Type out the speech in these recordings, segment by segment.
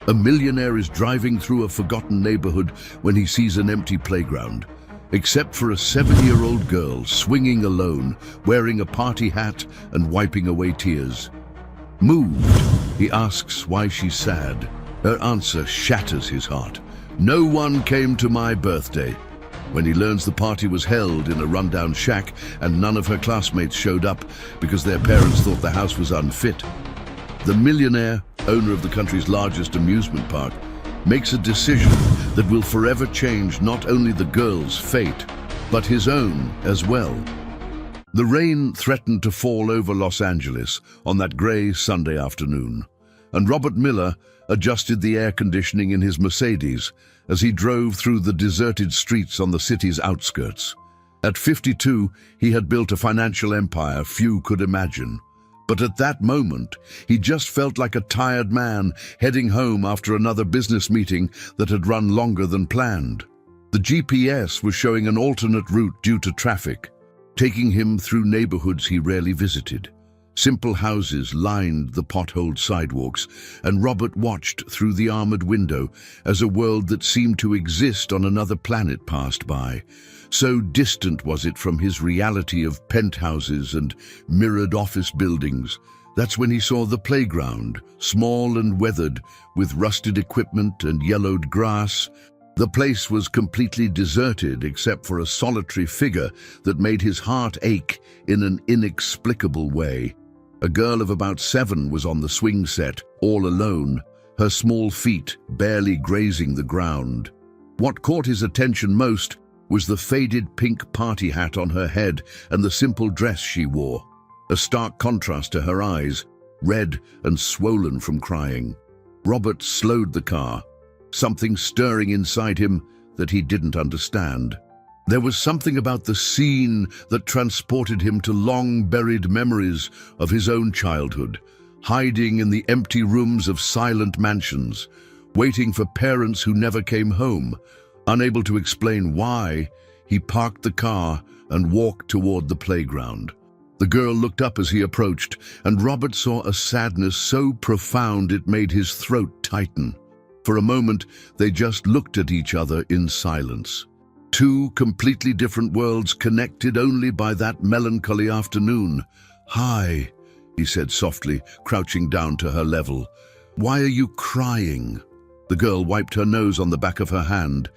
A millionaire is driving through a forgotten neighborhood when he sees an empty playground, except for a 7-year-old girl swinging alone, wearing a party hat and wiping away tears. Moved, he asks why she's sad. Her answer shatters his heart. "No one came to my birthday." When he learns the party was held in a rundown shack and none of her classmates showed up because their parents thought the house was unfit, the millionaire, owner of the country's largest amusement park, makes a decision that will forever change not only the girl's fate, but his own as well. The rain threatened to fall over Los Angeles on that grey Sunday afternoon, and Robert Miller adjusted the air conditioning in his Mercedes as he drove through the deserted streets on the city's outskirts. At 52, he had built a financial empire few could imagine. But at that moment, he just felt like a tired man heading home after another business meeting that had run longer than planned. The GPS was showing an alternate route due to traffic, taking him through neighborhoods he rarely visited. Simple houses lined the potholed sidewalks, and Robert watched through the armored window as a world that seemed to exist on another planet passed by. So distant was it from his reality of penthouses and mirrored office buildings. That's when he saw the playground, small and weathered, with rusted equipment and yellowed grass. The place was completely deserted except for a solitary figure that made his heart ache in an inexplicable way. A girl of about 7 was on the swing set, all alone, her small feet barely grazing the ground. What caught his attention most was the faded pink party hat on her head and the simple dress she wore, a stark contrast to her eyes, red and swollen from crying. Robert slowed the car, something stirring inside him that he didn't understand. There was something about the scene that transported him to long-buried memories of his own childhood, hiding in the empty rooms of silent mansions, waiting for parents who never came home. Unable to explain why, he parked the car and walked toward the playground. The girl looked up as he approached, and Robert saw a sadness so profound it made his throat tighten. For a moment, they just looked at each other in silence. Two completely different worlds connected only by that melancholy afternoon. "Hi," he said softly, crouching down to her level. "Why are you crying?" The girl wiped her nose on the back of her hand,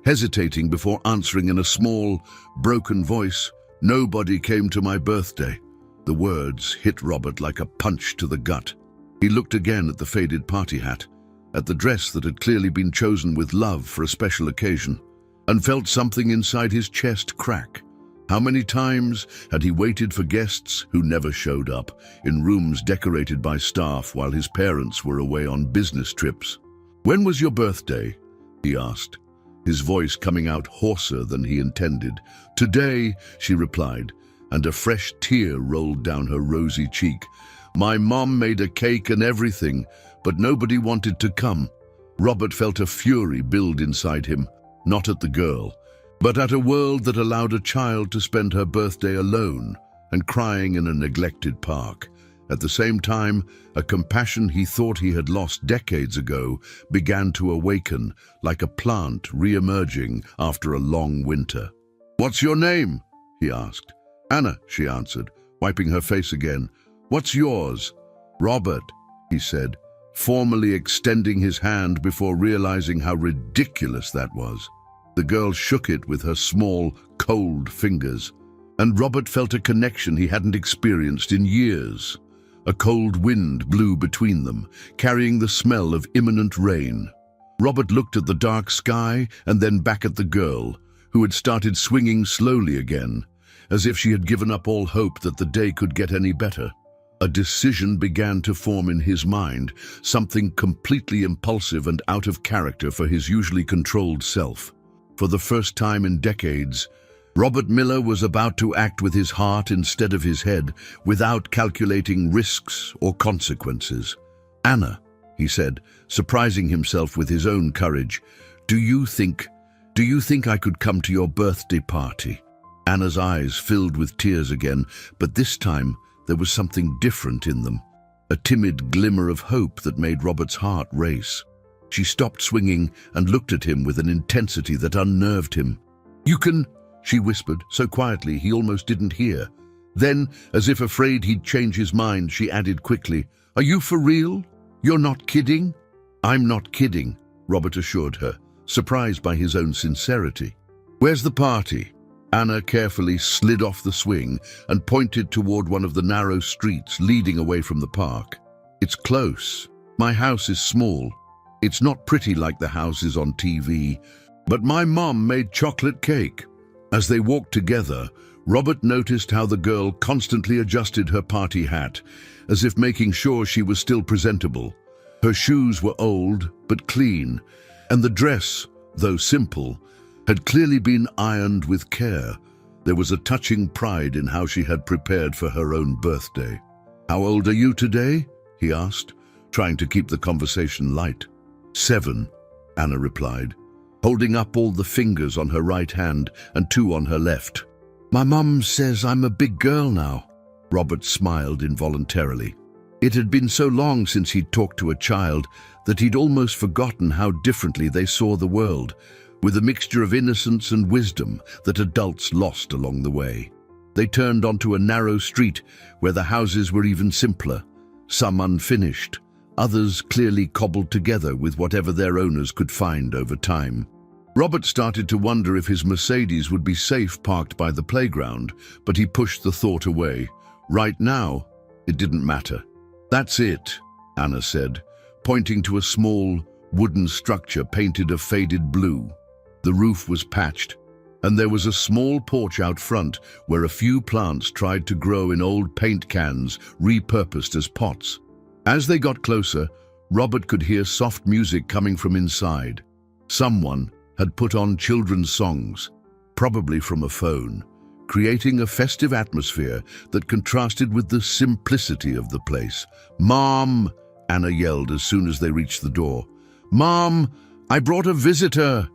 hesitating before answering in a small, broken voice. "Nobody came to my birthday." The words hit Robert like a punch to the gut. He looked again at the faded party hat, at the dress that had clearly been chosen with love for a special occasion, and felt something inside his chest crack. How many times had he waited for guests who never showed up, in rooms decorated by staff while his parents were away on business trips? "When was your birthday?" he asked, his voice coming out hoarser than he intended. "Today," she replied, and a fresh tear rolled down her rosy cheek. "My mom made a cake and everything, but nobody wanted to come." Robert felt a fury build inside him, not at the girl, but at a world that allowed a child to spend her birthday alone and crying in a neglected park. At the same time, a compassion he thought he had lost decades ago began to awaken, like a plant re-emerging after a long winter. "What's your name?" he asked. "Anna," she answered, wiping her face again. "What's yours?" "Robert," he said, formally extending his hand before realizing how ridiculous that was. The girl shook it with her small, cold fingers, and Robert felt a connection he hadn't experienced in years. A cold wind blew between them, carrying the smell of imminent rain. Robert looked at the dark sky and then back at the girl, who had started swinging slowly again, as if she had given up all hope that the day could get any better. A decision began to form in his mind, something completely impulsive and out of character for his usually controlled self. For the first time in decades, Robert Miller was about to act with his heart instead of his head, without calculating risks or consequences. "Anna," he said, surprising himself with his own courage, Do you think I could come to your birthday party?" Anna's eyes filled with tears again, but this time there was something different in them, a timid glimmer of hope that made Robert's heart race. She stopped swinging and looked at him with an intensity that unnerved him. "You can," she whispered, so quietly he almost didn't hear. Then, as if afraid he'd change his mind, she added quickly, "Are you for real? You're not kidding?" "I'm not kidding," Robert assured her, surprised by his own sincerity. "Where's the party?" Anna carefully slid off the swing and pointed toward one of the narrow streets leading away from the park. "It's close. My house is small. It's not pretty like the houses on TV, but my mom made chocolate cake." As they walked together, Robert noticed how the girl constantly adjusted her party hat, as if making sure she was still presentable. Her shoes were old but clean, and the dress, though simple, had clearly been ironed with care. There was a touching pride in how she had prepared for her own birthday. "How old are you today?" he asked, trying to keep the conversation light. "7, Anna replied, holding up all the fingers on her right hand and 2 on her left. "My mum says I'm a big girl now." Robert smiled involuntarily. It had been so long since he'd talked to a child that he'd almost forgotten how differently they saw the world, with a mixture of innocence and wisdom that adults lost along the way. They turned onto a narrow street where the houses were even simpler, some unfinished, others clearly cobbled together with whatever their owners could find over time. Robert started to wonder if his Mercedes would be safe parked by the playground, but he pushed the thought away. Right now, it didn't matter. "That's it," Anna said, pointing to a small, wooden structure painted a faded blue. The roof was patched, and there was a small porch out front where a few plants tried to grow in old paint cans repurposed as pots. As they got closer, Robert could hear soft music coming from inside. Someone had put on children's songs, probably from a phone, creating a festive atmosphere that contrasted with the simplicity of the place. "Mom!" Anna yelled as soon as they reached the door. "Mom, I brought a visitor!"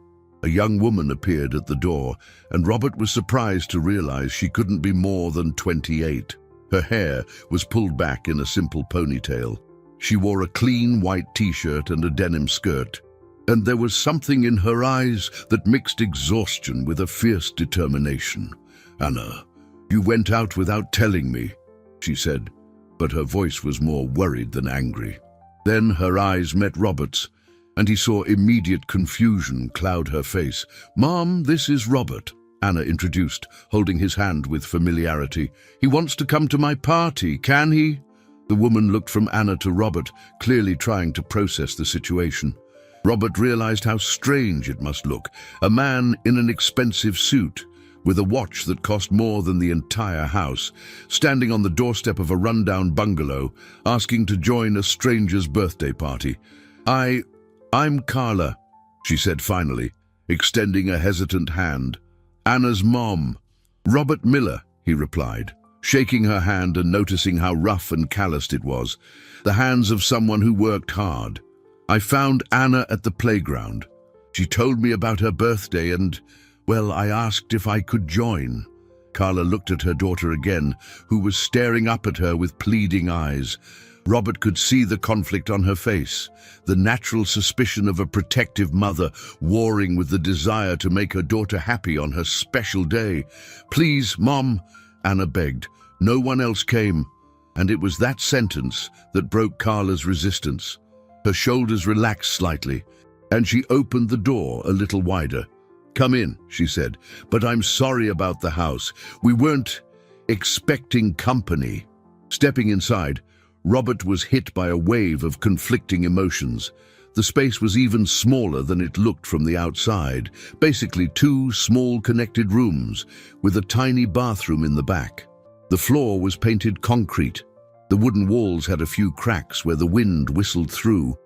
A young woman appeared at the door, and Robert was surprised to realize she couldn't be more than 28. Her hair was pulled back in a simple ponytail. She wore a clean white t-shirt and a denim skirt, and there was something in her eyes that mixed exhaustion with a fierce determination. "Anna, you went out without telling me," she said, but her voice was more worried than angry. Then her eyes met Robert's, and he saw immediate confusion cloud her face. "Mom, this is Robert," Anna introduced, holding his hand with familiarity. "He wants to come to my party, can he?" The woman looked from Anna to Robert, clearly trying to process the situation. Robert realized how strange it must look. A man in an expensive suit, with a watch that cost more than the entire house, standing on the doorstep of a rundown bungalow, asking to join a stranger's birthday party. I'm Carla," she said finally, extending a hesitant hand. "Anna's mom." "Robert Miller," he replied, shaking her hand and noticing how rough and calloused it was, the hands of someone who worked hard. "I found Anna at the playground. She told me about her birthday and, well, I asked if I could join." Carla looked at her daughter again, who was staring up at her with pleading eyes. Robert could see the conflict on her face, the natural suspicion of a protective mother warring with the desire to make her daughter happy on her special day. "Please, Mom," Anna begged. No one else came, and it was that sentence that broke Carla's resistance. Her shoulders relaxed slightly, and she opened the door a little wider. "Come in," she said, "but I'm sorry about the house. We weren't expecting company." Stepping inside, Robert was hit by a wave of conflicting emotions. The space was even smaller than it looked from the outside, basically 2 small connected rooms with a tiny bathroom in the back. The floor was painted concrete. The wooden walls had a few cracks where the wind whistled through,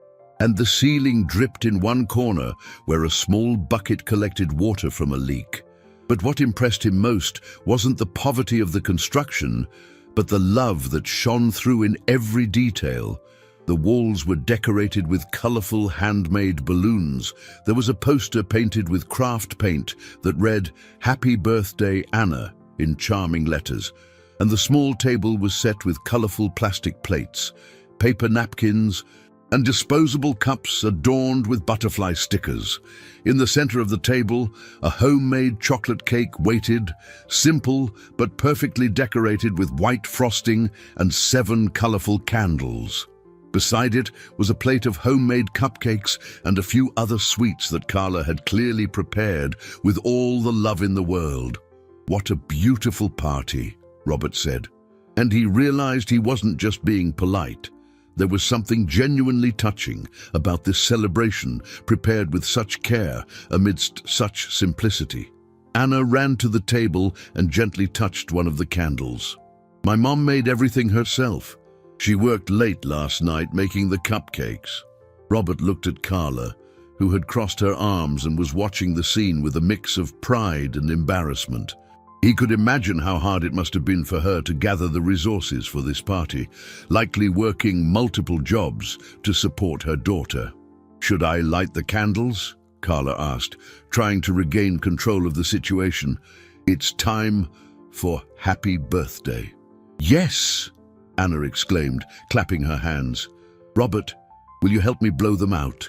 and the ceiling dripped in one corner where a small bucket collected water from a leak. But what impressed him most wasn't the poverty of the construction, but the love that shone through in every detail. The walls were decorated with colorful handmade balloons. There was a poster painted with craft paint that read, "Happy Birthday, Anna," in charming letters. And the small table was set with colorful plastic plates, paper napkins, and disposable cups adorned with butterfly stickers. In the center of the table, a homemade chocolate cake waited, simple but perfectly decorated with white frosting and 7 colorful candles. Beside it was a plate of homemade cupcakes and a few other sweets that Carla had clearly prepared with all the love in the world. "What a beautiful party," Robert said. And he realized he wasn't just being polite. There was something genuinely touching about this celebration prepared with such care amidst such simplicity. Anna ran to the table and gently touched one of the candles. "My mom made everything herself. She worked late last night making the cupcakes." Robert looked at Carla, who had crossed her arms and was watching the scene with a mix of pride and embarrassment. He could imagine how hard it must have been for her to gather the resources for this party, likely working multiple jobs to support her daughter. "Should I light the candles?" Carla asked, trying to regain control of the situation. "It's time for happy birthday." "Yes!" Anna exclaimed, clapping her hands. "Robert, will you help me blow them out?"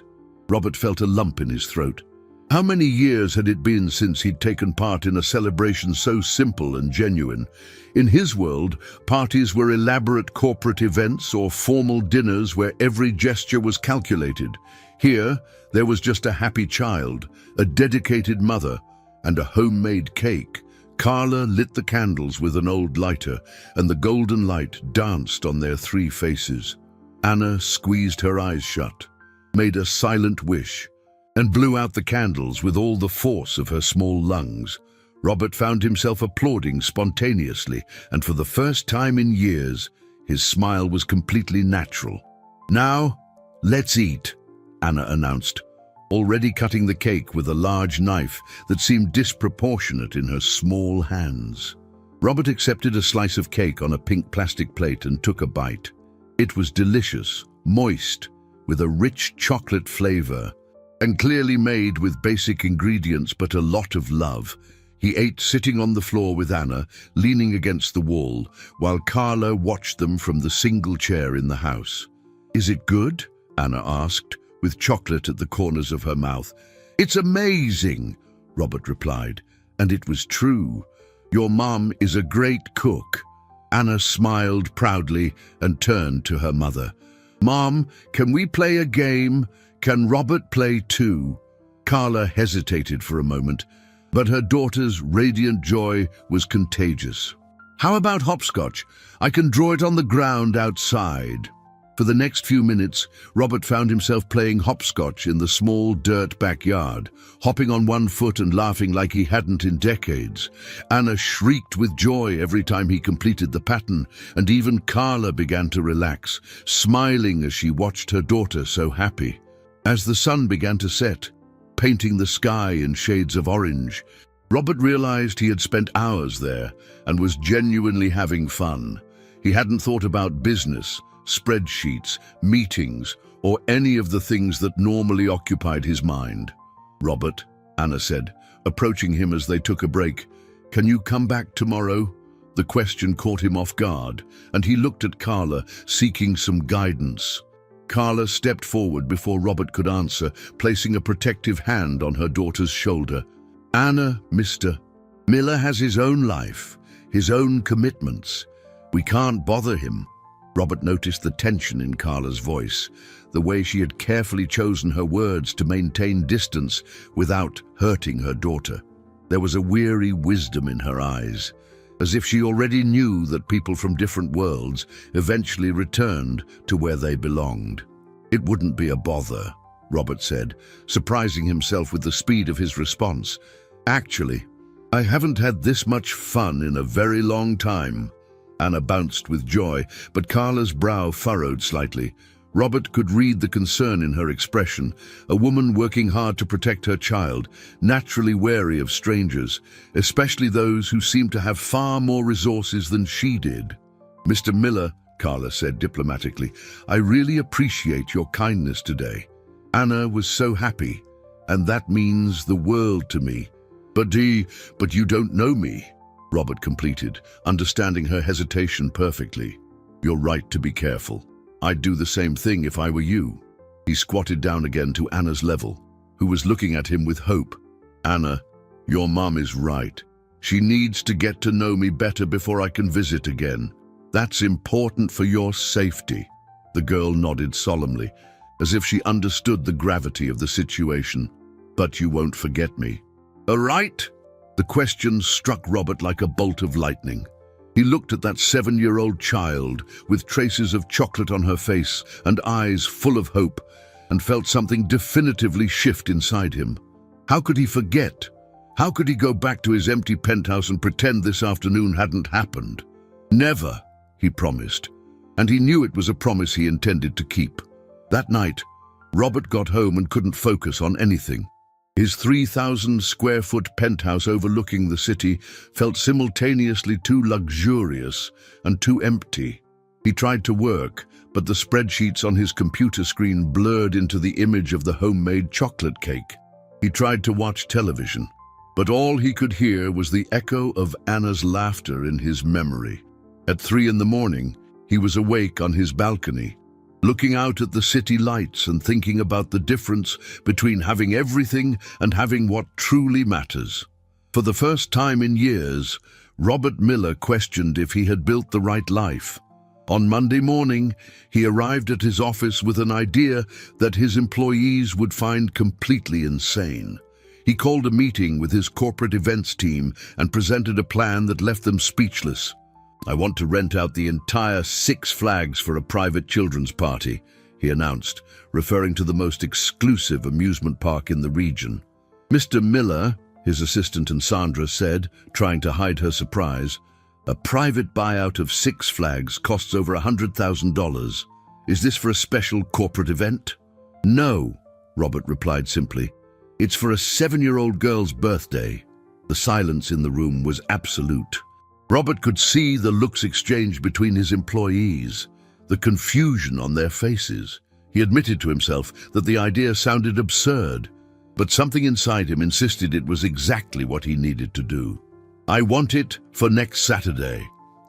Robert felt a lump in his throat. How many years had it been since he'd taken part in a celebration so simple and genuine? In his world, parties were elaborate corporate events or formal dinners where every gesture was calculated. Here, there was just a happy child, a dedicated mother, and a homemade cake. Carla lit the candles with an old lighter, and the golden light danced on their 3 faces. Anna squeezed her eyes shut, made a silent wish, and blew out the candles with all the force of her small lungs. Robert found himself applauding spontaneously, and for the first time in years, his smile was completely natural. "Now, let's eat," Anna announced, already cutting the cake with a large knife that seemed disproportionate in her small hands. Robert accepted a slice of cake on a pink plastic plate and took a bite. It was delicious, moist, with a rich chocolate flavor, and clearly made with basic ingredients but a lot of love. He ate sitting on the floor with Anna, leaning against the wall, while Carla watched them from the single chair in the house. "Is it good?" Anna asked, with chocolate at the corners of her mouth. "It's amazing," Robert replied, and it was true. "Your mom is a great cook." Anna smiled proudly and turned to her mother. "Mom, can we play a game? Can Robert play too?" Carla hesitated for a moment, but her daughter's radiant joy was contagious. "How about hopscotch? I can draw it on the ground outside." For the next few minutes, Robert found himself playing hopscotch in the small dirt backyard, hopping on one foot and laughing like he hadn't in decades. Anna shrieked with joy every time he completed the pattern, and even Carla began to relax, smiling as she watched her daughter so happy. As the sun began to set, painting the sky in shades of orange, Robert realized he had spent hours there and was genuinely having fun. He hadn't thought about business, spreadsheets, meetings, or any of the things that normally occupied his mind. "Robert," Anna said, approaching him as they took a break, "can you come back tomorrow?" The question caught him off guard, and he looked at Carla, seeking some guidance. Carla stepped forward before Robert could answer, placing a protective hand on her daughter's shoulder. "Anna, Mr. Miller has his own life, his own commitments. We can't bother him." Robert noticed the tension in Carla's voice, the way she had carefully chosen her words to maintain distance without hurting her daughter. There was a weary wisdom in her eyes, as if she already knew that people from different worlds eventually returned to where they belonged. "It wouldn't be a bother," Robert said, surprising himself with the speed of his response. "Actually, I haven't had this much fun in a very long time." Anna bounced with joy, but Carla's brow furrowed slightly. Robert could read the concern in her expression, a woman working hard to protect her child, naturally wary of strangers, especially those who seemed to have far more resources than she did. "Mr. Miller," Carla said diplomatically, "I really appreciate your kindness today. Anna was so happy, and that means the world to me." But you don't know me," Robert completed, understanding her hesitation perfectly. "You're right to be careful. I'd do the same thing if I were you." He squatted down again to Anna's level, who was looking at him with hope. "Anna, your mom is right. She needs to get to know me better before I can visit again. That's important for your safety." The girl nodded solemnly, as if she understood the gravity of the situation. "But you won't forget me, all right?" The question struck Robert like a bolt of lightning. He looked at that 7-year-old child with traces of chocolate on her face and eyes full of hope, and felt something definitively shift inside him. How could he forget? How could he go back to his empty penthouse and pretend this afternoon hadn't happened? Never, he promised, and he knew it was a promise he intended to keep. That night, Robert got home and couldn't focus on anything. His 3,000-square-foot penthouse overlooking the city felt simultaneously too luxurious and too empty. He tried to work, but the spreadsheets on his computer screen blurred into the image of the homemade chocolate cake. He tried to watch television, but all he could hear was the echo of Anna's laughter in his memory. At 3 in the morning, he was awake on his balcony, looking out at the city lights and thinking about the difference between having everything and having what truly matters. For the first time in years, Robert Miller questioned if he had built the right life. On Monday morning, he arrived at his office with an idea that his employees would find completely insane. He called a meeting with his corporate events team and presented a plan that left them speechless. "I want to rent out the entire Six Flags for a private children's party," he announced, referring to the most exclusive amusement park in the region. "Mr. Miller," his assistant and Sandra said, trying to hide her surprise, "a private buyout of Six Flags costs over $100,000. Is this for a special corporate event?" "No," Robert replied simply. "It's for a 7-year-old girl's birthday." The silence in the room was absolute. Robert could see the looks exchanged between his employees, the confusion on their faces. He admitted to himself that the idea sounded absurd, but something inside him insisted it was exactly what he needed to do. "I want it for next Saturday,"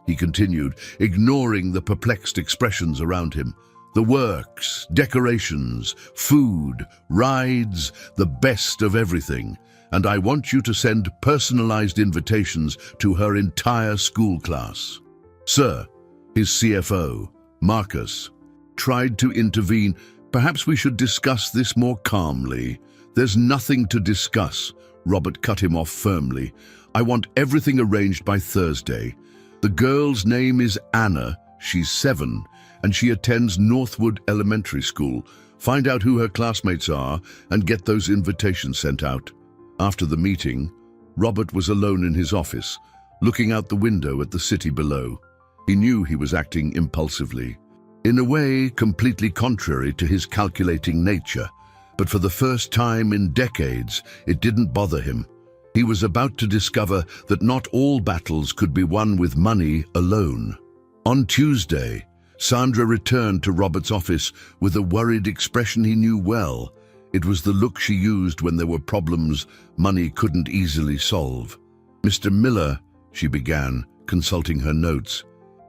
he continued, ignoring the perplexed expressions around him. "The works, decorations, food, rides, the best of everything. And I want you to send personalized invitations to her entire school class." "Sir," his CFO, Marcus, tried to intervene. "Perhaps we should discuss this more calmly." "There's nothing to discuss," Robert cut him off firmly. "I want everything arranged by Thursday. The girl's name is Anna. She's 7, and she attends Northwood Elementary School. Find out who her classmates are and get those invitations sent out." After the meeting, Robert was alone in his office, looking out the window at the city below. He knew he was acting impulsively, in a way completely contrary to his calculating nature, but for the first time in decades, it didn't bother him. He was about to discover that not all battles could be won with money alone. On Tuesday, Sandra returned to Robert's office with a worried expression he knew well. It was the look she used when there were problems money couldn't easily solve. "Mr. Miller," she began, consulting her notes,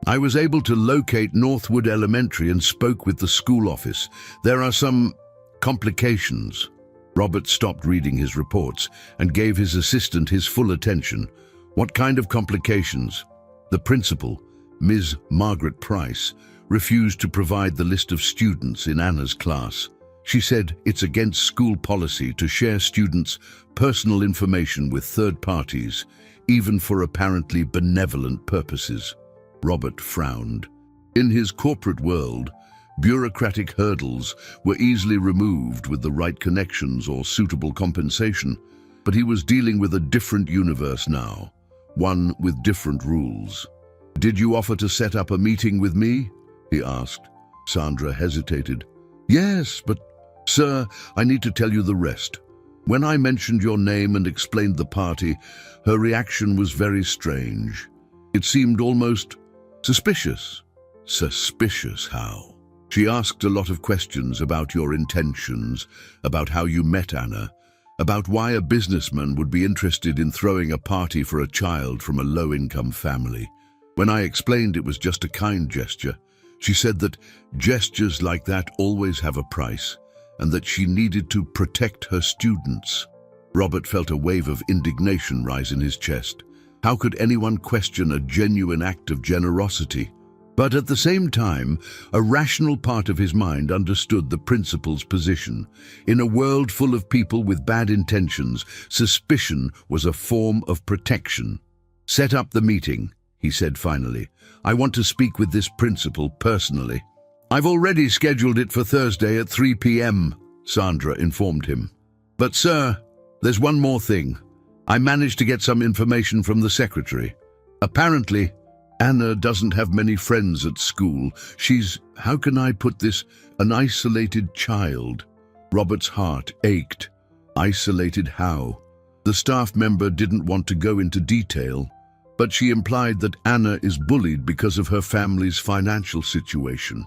"I was able to locate Northwood Elementary and spoke with the school office. There are some complications." Robert stopped reading his reports and gave his assistant his full attention. "What kind of complications?" The principal, Ms. Margaret Price, refused to provide the list of students in Anna's class. She said it's against school policy to share students' personal information with third parties, even for apparently benevolent purposes. Robert frowned. In his corporate world, bureaucratic hurdles were easily removed with the right connections or suitable compensation, but he was dealing with a different universe now, one with different rules. "Did you offer to set up a meeting with me?" he asked. Sandra hesitated. "Yes, but sir, I need to tell you the rest. When I mentioned your name and explained the party, her reaction was very strange. It seemed almost suspicious." "Suspicious how?" "She asked a lot of questions about your intentions, about how you met Anna, about why a businessman would be interested in throwing a party for a child from a low-income family. When I explained it was just a kind gesture, she said that gestures like that always have a price, and that she needed to protect her students. Robert felt a wave of indignation rise in his chest. How could anyone question a genuine act of generosity? But at the same time, a rational part of his mind understood the principal's position. In a world full of people with bad intentions, suspicion was a form of protection. "Set up the meeting," he said finally. "I want to speak with this principal personally." "I've already scheduled it for Thursday at 3 p.m., Sandra informed him. "But sir, there's one more thing. I managed to get some information from the secretary. Apparently, Anna doesn't have many friends at school. She's, how can I put this, an isolated child." Robert's heart ached. Isolated how? The staff member didn't want to go into detail, but she implied that Anna is bullied because of her family's financial situation.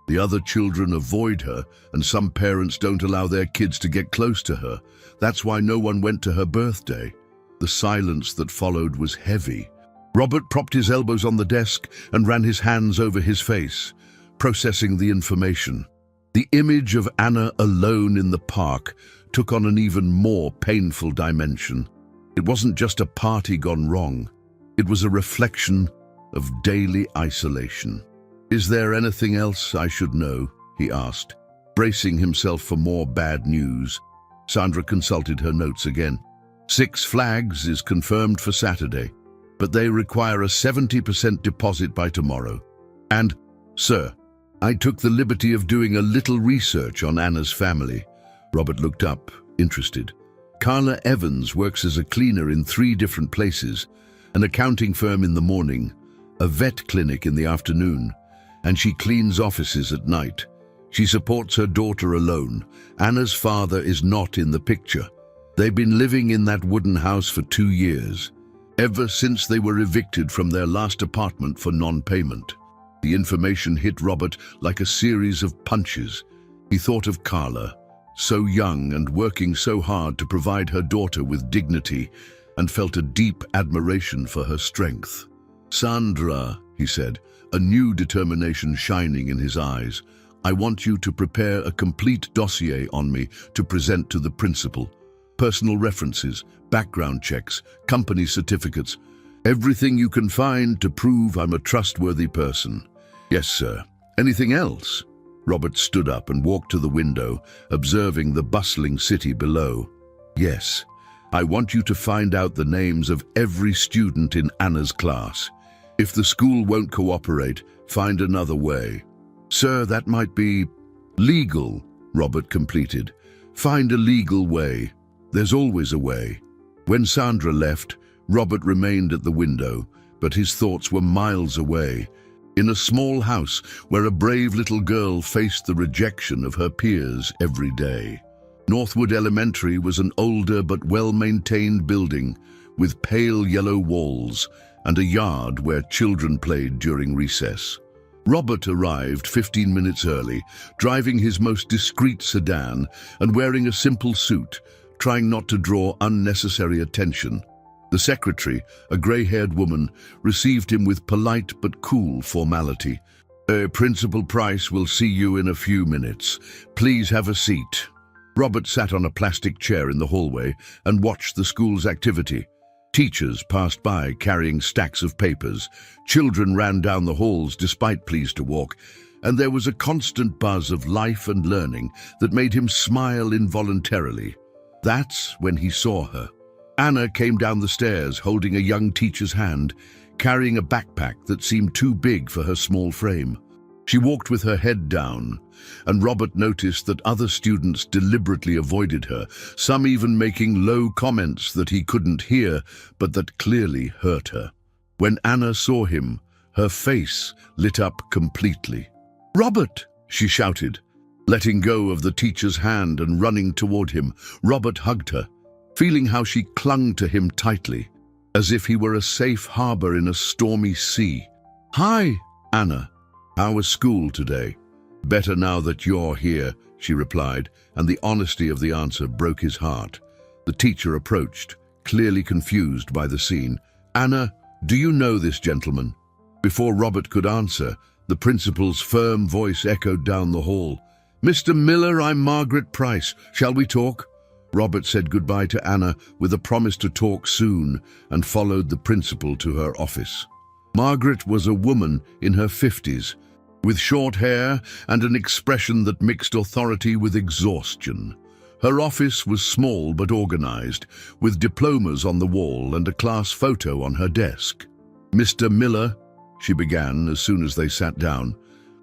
The other children avoid her, and some parents don't allow their kids to get close to her. That's why no one went to her birthday. The silence that followed was heavy. Robert propped his elbows on the desk and ran his hands over his face, processing the information. The image of Anna alone in the park took on an even more painful dimension. It wasn't just a party gone wrong. It was a reflection of daily isolation. "Is there anything else I should know?" he asked, bracing himself for more bad news. Sandra consulted her notes again. Six Flags is confirmed for Saturday, but they require a 70% deposit by tomorrow. And, sir, I took the liberty of doing a little research on Anna's family. Robert looked up, interested. Carla Evans works as a cleaner in 3 different places, an accounting firm in the morning, a vet clinic in the afternoon, and she cleans offices at night. She supports her daughter alone. Anna's father is not in the picture. They've been living in that wooden house for 2 years, ever since they were evicted from their last apartment for non-payment. The information hit Robert like a series of punches. He thought of Carla, so young and working so hard to provide her daughter with dignity, and felt a deep admiration for her strength. "Sandra," he said, a new determination shining in his eyes, "I want you to prepare a complete dossier on me to present to the principal. Personal references, background checks, company certificates, everything you can find to prove I'm a trustworthy person." "Yes, sir. Anything else?" Robert stood up and walked to the window, observing the bustling city below. "Yes. I want you to find out the names of every student in Anna's class. If the school won't cooperate, find another way." "Sir, that might be legal," Robert completed. "Find a legal way. There's always a way." When Sandra left, Robert remained at the window, but his thoughts were miles away, in a small house where a brave little girl faced the rejection of her peers every day. Northwood Elementary was an older but well-maintained building with pale yellow walls and a yard where children played during recess. Robert arrived 15 minutes early, driving his most discreet sedan and wearing a simple suit, trying not to draw unnecessary attention. The secretary, a grey-haired woman, received him with polite but cool formality. Principal Price will see you in a few minutes. Please have a seat." Robert sat on a plastic chair in the hallway and watched the school's activity. Teachers passed by carrying stacks of papers. Children ran down the halls despite pleas to walk, and there was a constant buzz of life and learning that made him smile involuntarily. That's when he saw her. Anna came down the stairs holding a young teacher's hand, carrying a backpack that seemed too big for her small frame. She walked with her head down, and Robert noticed that other students deliberately avoided her, some even making low comments that he couldn't hear, but that clearly hurt her. When Anna saw him, her face lit up completely. "Robert!" she shouted. Letting go of the teacher's hand and running toward him, Robert hugged her, feeling how she clung to him tightly, as if he were a safe harbor in a stormy sea. "Hi, Anna. How was school today?" "Better now that you're here," she replied, and the honesty of the answer broke his heart. The teacher approached, clearly confused by the scene. "Anna, do you know this gentleman?" Before Robert could answer, the principal's firm voice echoed down the hall. "Mr. Miller, I'm Margaret Price. Shall we talk?" Robert said goodbye to Anna with a promise to talk soon and followed the principal to her office. Margaret was a woman in her 50s, with short hair and an expression that mixed authority with exhaustion. Her office was small but organized, with diplomas on the wall and a class photo on her desk. "Mr. Miller," she began as soon as they sat down,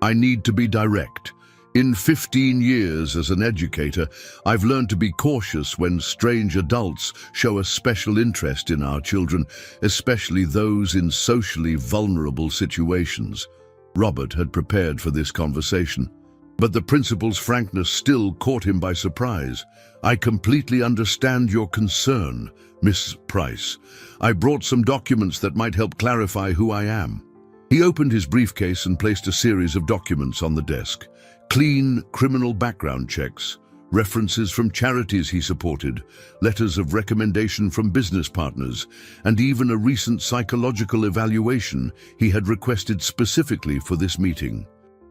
"I need to be direct. In 15 years as an educator, I've learned to be cautious when strange adults show a special interest in our children, especially those in socially vulnerable situations." Robert had prepared for this conversation, but the principal's frankness still caught him by surprise. "I completely understand your concern, Miss Price. I brought some documents that might help clarify who I am." He opened his briefcase and placed a series of documents on the desk. Clean criminal background checks, references from charities he supported, letters of recommendation from business partners, and even a recent psychological evaluation he had requested specifically for this meeting.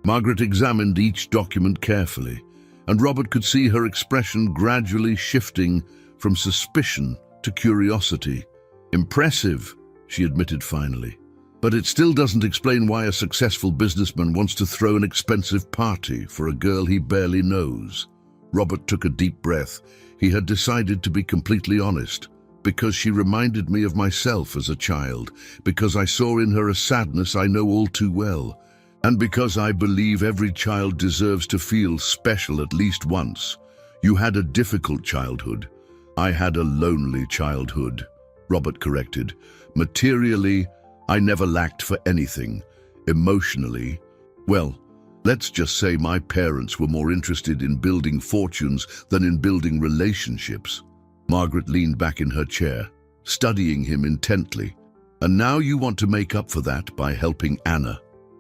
Margaret examined each document carefully, and Robert could see her expression gradually shifting from suspicion to curiosity. "Impressive," she admitted finally. "But it still doesn't explain why a successful businessman wants to throw an expensive party for a girl he barely knows." Robert took a deep breath. He had decided to be completely honest. "Because she reminded me of myself as a child, because I saw in her a sadness I know all too well, and because I believe every child deserves to feel special at least once. You had a difficult childhood. I had a lonely childhood," Robert corrected. "Materially, I never lacked for anything. Emotionally, well, let's just say my parents were more interested in building fortunes than in building relationships." Margaret leaned back in her chair, studying him intently. "And now you want to make up for that by helping Anna."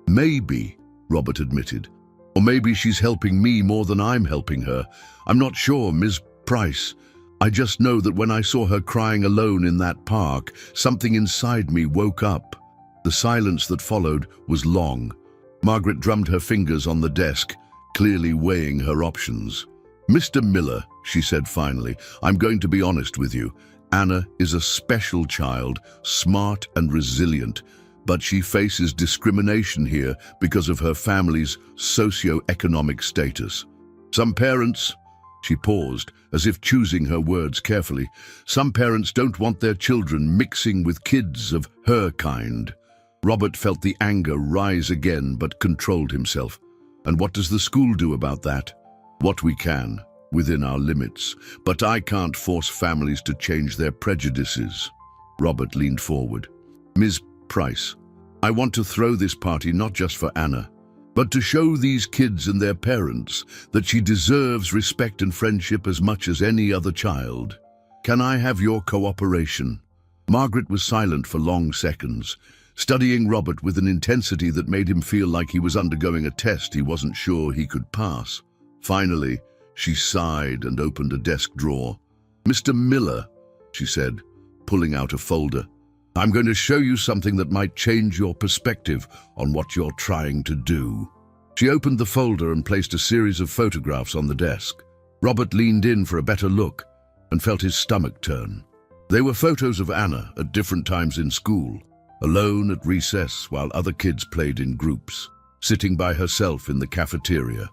"Maybe," Robert admitted. "Or maybe she's helping me more than I'm helping her. I'm not sure, Ms. Price. I just know that when I saw her crying alone in that park, something inside me woke up." The silence that followed was long. Margaret drummed her fingers on the desk, clearly weighing her options. "Mr. Miller," she said finally, "I'm going to be honest with you. Anna is a special child, smart and resilient, but she faces discrimination here because of her family's socio-economic status. Some parents..." She paused, as if choosing her words carefully. "Some parents don't want their children mixing with kids of her kind." Robert felt the anger rise again, but controlled himself. "And what does the school do about that?" "What we can, within our limits. But I can't force families to change their prejudices." Robert leaned forward. "Ms. Price, I want to throw this party not just for Anna, but to show these kids and their parents that she deserves respect and friendship as much as any other child. Can I have your cooperation?" Margaret was silent for long seconds, studying Robert with an intensity that made him feel like he was undergoing a test he wasn't sure he could pass. Finally, she sighed and opened a desk drawer. "Mr. Miller," she said, pulling out a folder, "I'm going to show you something that might change your perspective on what you're trying to do." She opened the folder and placed a series of photographs on the desk. Robert leaned in for a better look and felt his stomach turn. They were photos of Anna at different times in school, alone at recess while other kids played in groups, sitting by herself in the cafeteria,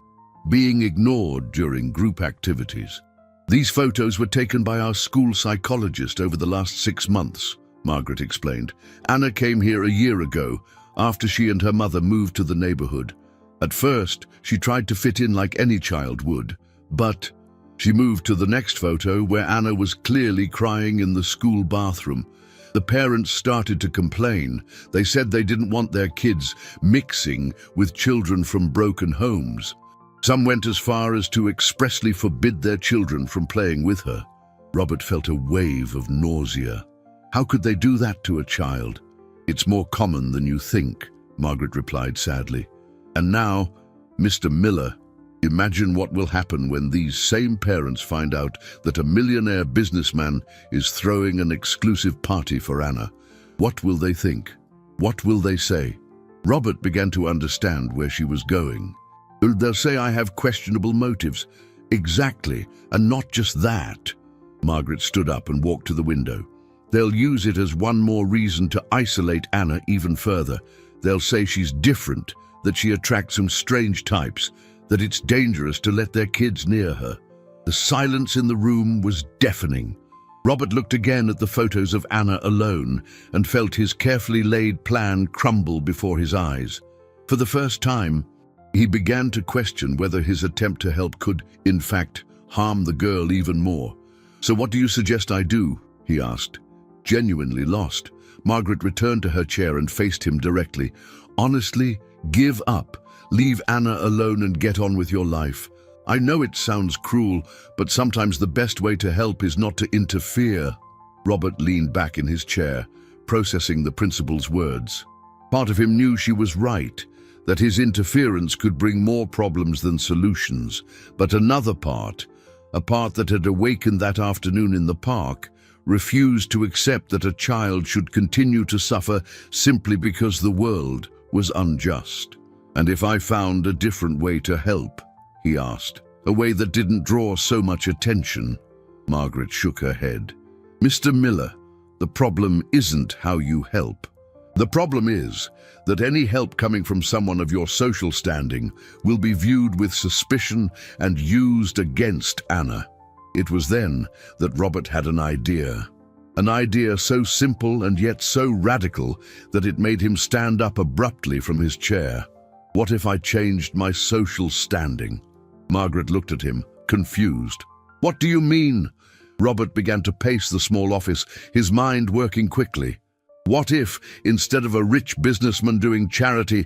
being ignored during group activities. "These photos were taken by our school psychologist over the last 6 months, Margaret explained. "Anna came here a year ago, after she and her mother moved to the neighborhood. At first, she tried to fit in like any child would, but..." She moved to the next photo where Anna was clearly crying in the school bathroom. The parents started to complain. They said they didn't want their kids mixing with children from broken homes. Some went as far as to expressly forbid their children from playing with her. Robert felt a wave of nausea. How could they do that to a child? "It's more common than you think," Margaret replied sadly. "And now, Mr. Miller, imagine what will happen when these same parents find out that a millionaire businessman is throwing an exclusive party for Anna. What will they think? What will they say?" Robert began to understand where she was going. They'll say I have questionable motives. Exactly, and not just that. Margaret stood up and walked to the window. They'll use it as one more reason to isolate Anna even further. They'll say she's different, that she attracts some strange types, that it's dangerous to let their kids near her. The silence in the room was deafening. Robert looked again at the photos of Anna alone and felt his carefully laid plan crumble before his eyes. For the first time, he began to question whether his attempt to help could, in fact, harm the girl even more. "So what do you suggest I do?" he asked. Genuinely lost, Margaret returned to her chair and faced him directly. "Honestly, give up. Leave Anna alone and get on with your life. I know it sounds cruel, but sometimes the best way to help is not to interfere." Robert leaned back in his chair, processing the principal's words. Part of him knew she was right, that his interference could bring more problems than solutions. But another part, a part that had awakened that afternoon in the park, refused to accept that a child should continue to suffer simply because the world was unjust. "And if I found a different way to help?" he asked. "A way that didn't draw so much attention?" Margaret shook her head. "Mr. Miller, the problem isn't how you help. The problem is that any help coming from someone of your social standing will be viewed with suspicion and used against Anna." It was then that Robert had an idea so simple and yet so radical that it made him stand up abruptly from his chair. "What if I changed my social standing?" Margaret looked at him, confused. "What do you mean?" Robert began to pace the small office, his mind working quickly. "What if, instead of a rich businessman doing charity,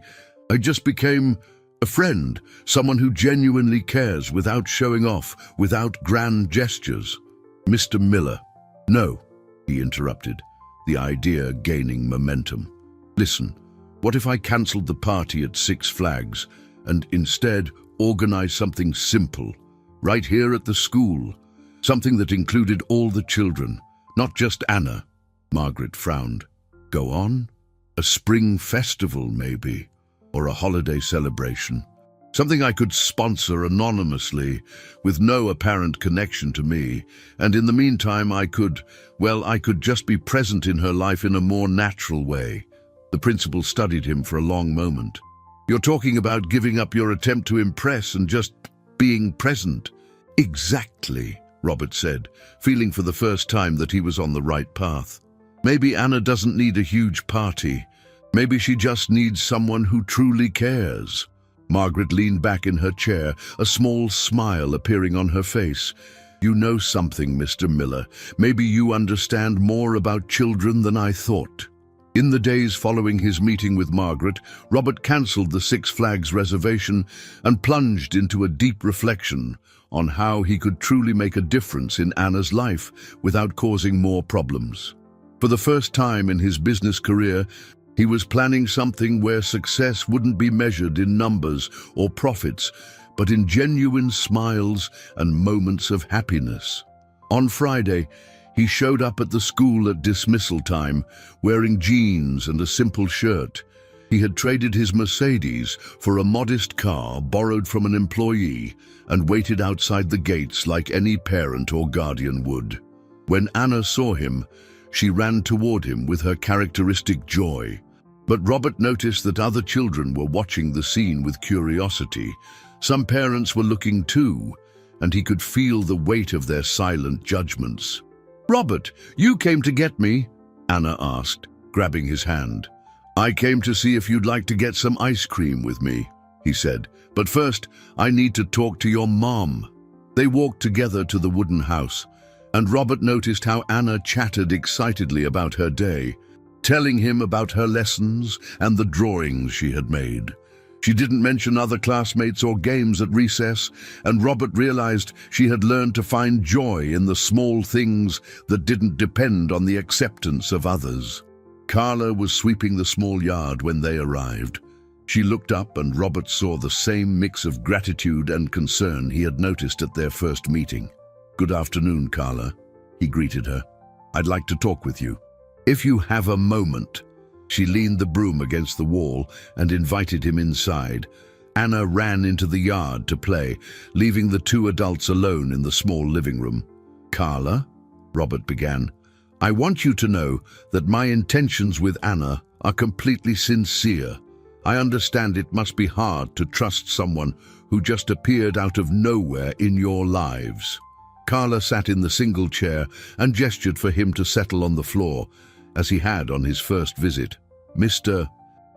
I just became a friend, someone who genuinely cares without showing off, without grand gestures?" "Mr. Miller." "No," he interrupted, the idea gaining momentum. "Listen, what if I cancelled the party at Six Flags and instead organized something simple, right here at the school, something that included all the children, not just Anna?" Margaret frowned. "Go on. A spring festival, maybe, or a holiday celebration. Something I could sponsor anonymously, with no apparent connection to me, and in the meantime I could just be present in her life in a more natural way." The principal studied him for a long moment. "You're talking about giving up your attempt to impress and just being present." "Exactly," Robert said, feeling for the first time that he was on the right path. "Maybe Anna doesn't need a huge party. Maybe she just needs someone who truly cares." Margaret leaned back in her chair, a small smile appearing on her face. "You know something, Mr. Miller. Maybe you understand more about children than I thought." In the days following his meeting with Margaret, Robert cancelled the Six Flags reservation and plunged into a deep reflection on how he could truly make a difference in Anna's life without causing more problems. For the first time in his business career, he was planning something where success wouldn't be measured in numbers or profits, but in genuine smiles and moments of happiness. On Friday, he showed up at the school at dismissal time, wearing jeans and a simple shirt. He had traded his Mercedes for a modest car borrowed from an employee and waited outside the gates like any parent or guardian would. When Anna saw him, she ran toward him with her characteristic joy. But Robert noticed that other children were watching the scene with curiosity. Some parents were looking too, and he could feel the weight of their silent judgments. "Robert, you came to get me?" Anna asked, grabbing his hand. "I came to see if you'd like to get some ice cream with me," he said. "But first, I need to talk to your mom." They walked together to the wooden house, and Robert noticed how Anna chattered excitedly about her day, telling him about her lessons and the drawings she had made. She didn't mention other classmates or games at recess, and Robert realized she had learned to find joy in the small things that didn't depend on the acceptance of others. Carla was sweeping the small yard when they arrived. She looked up and Robert saw the same mix of gratitude and concern he had noticed at their first meeting. "Good afternoon, Carla," he greeted her. "I'd like to talk with you. If you have a moment." She leaned the broom against the wall and invited him inside. Anna ran into the yard to play, leaving the two adults alone in the small living room. "Carla," Robert began, "I want you to know that my intentions with Anna are completely sincere. I understand it must be hard to trust someone who just appeared out of nowhere in your lives." Carla sat in the single chair and gestured for him to settle on the floor, as he had on his first visit. "Mr.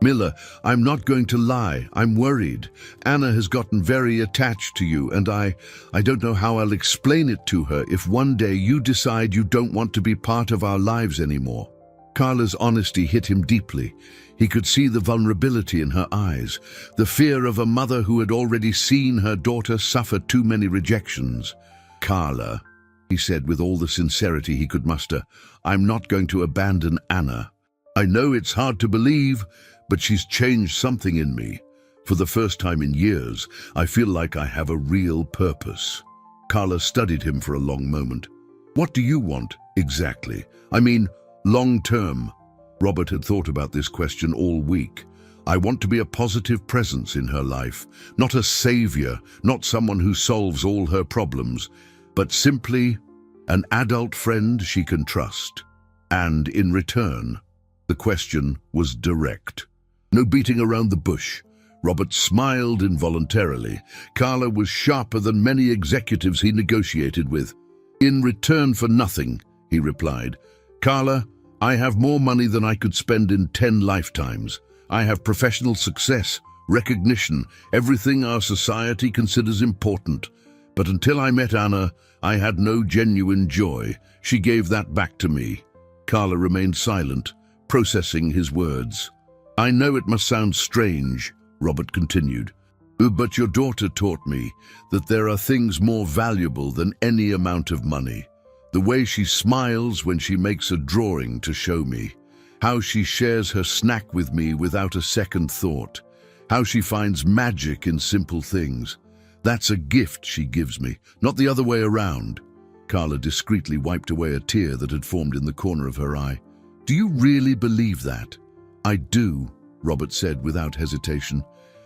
Miller, I'm not going to lie. I'm worried. Anna has gotten very attached to you, and I don't know how I'll explain it to her if one day you decide you don't want to be part of our lives anymore." Carla's honesty hit him deeply. He could see the vulnerability in her eyes, the fear of a mother who had already seen her daughter suffer too many rejections. "Carla," he said with all the sincerity he could muster, "I'm not going to abandon Anna. I know it's hard to believe, but she's changed something in me. For the first time in years, I feel like I have a real purpose." Carla studied him for a long moment. "What do you want, exactly? I mean, long term?" Robert had thought about this question all week. "I want to be a positive presence in her life, not a savior, not someone who solves all her problems, but simply an adult friend she can trust. And in return," the question was direct. No beating around the bush. Robert smiled involuntarily. Carla was sharper than many executives he negotiated with. "In return for nothing," he replied. "Carla, I have more money than I could spend in 10 lifetimes. I have professional success, recognition, everything our society considers important. But until I met Anna, I had no genuine joy. She gave that back to me." Carla remained silent, processing his words. "I know it must sound strange," Robert continued, "but your daughter taught me that there are things more valuable than any amount of money. The way she smiles when she makes a drawing to show me, how she shares her snack with me without a second thought, how she finds magic in simple things. That's a gift she gives me, not the other way around." Carla discreetly wiped away a tear that had formed in the corner of her eye. "Do you really believe that?" "I do," Robert said without hesitation.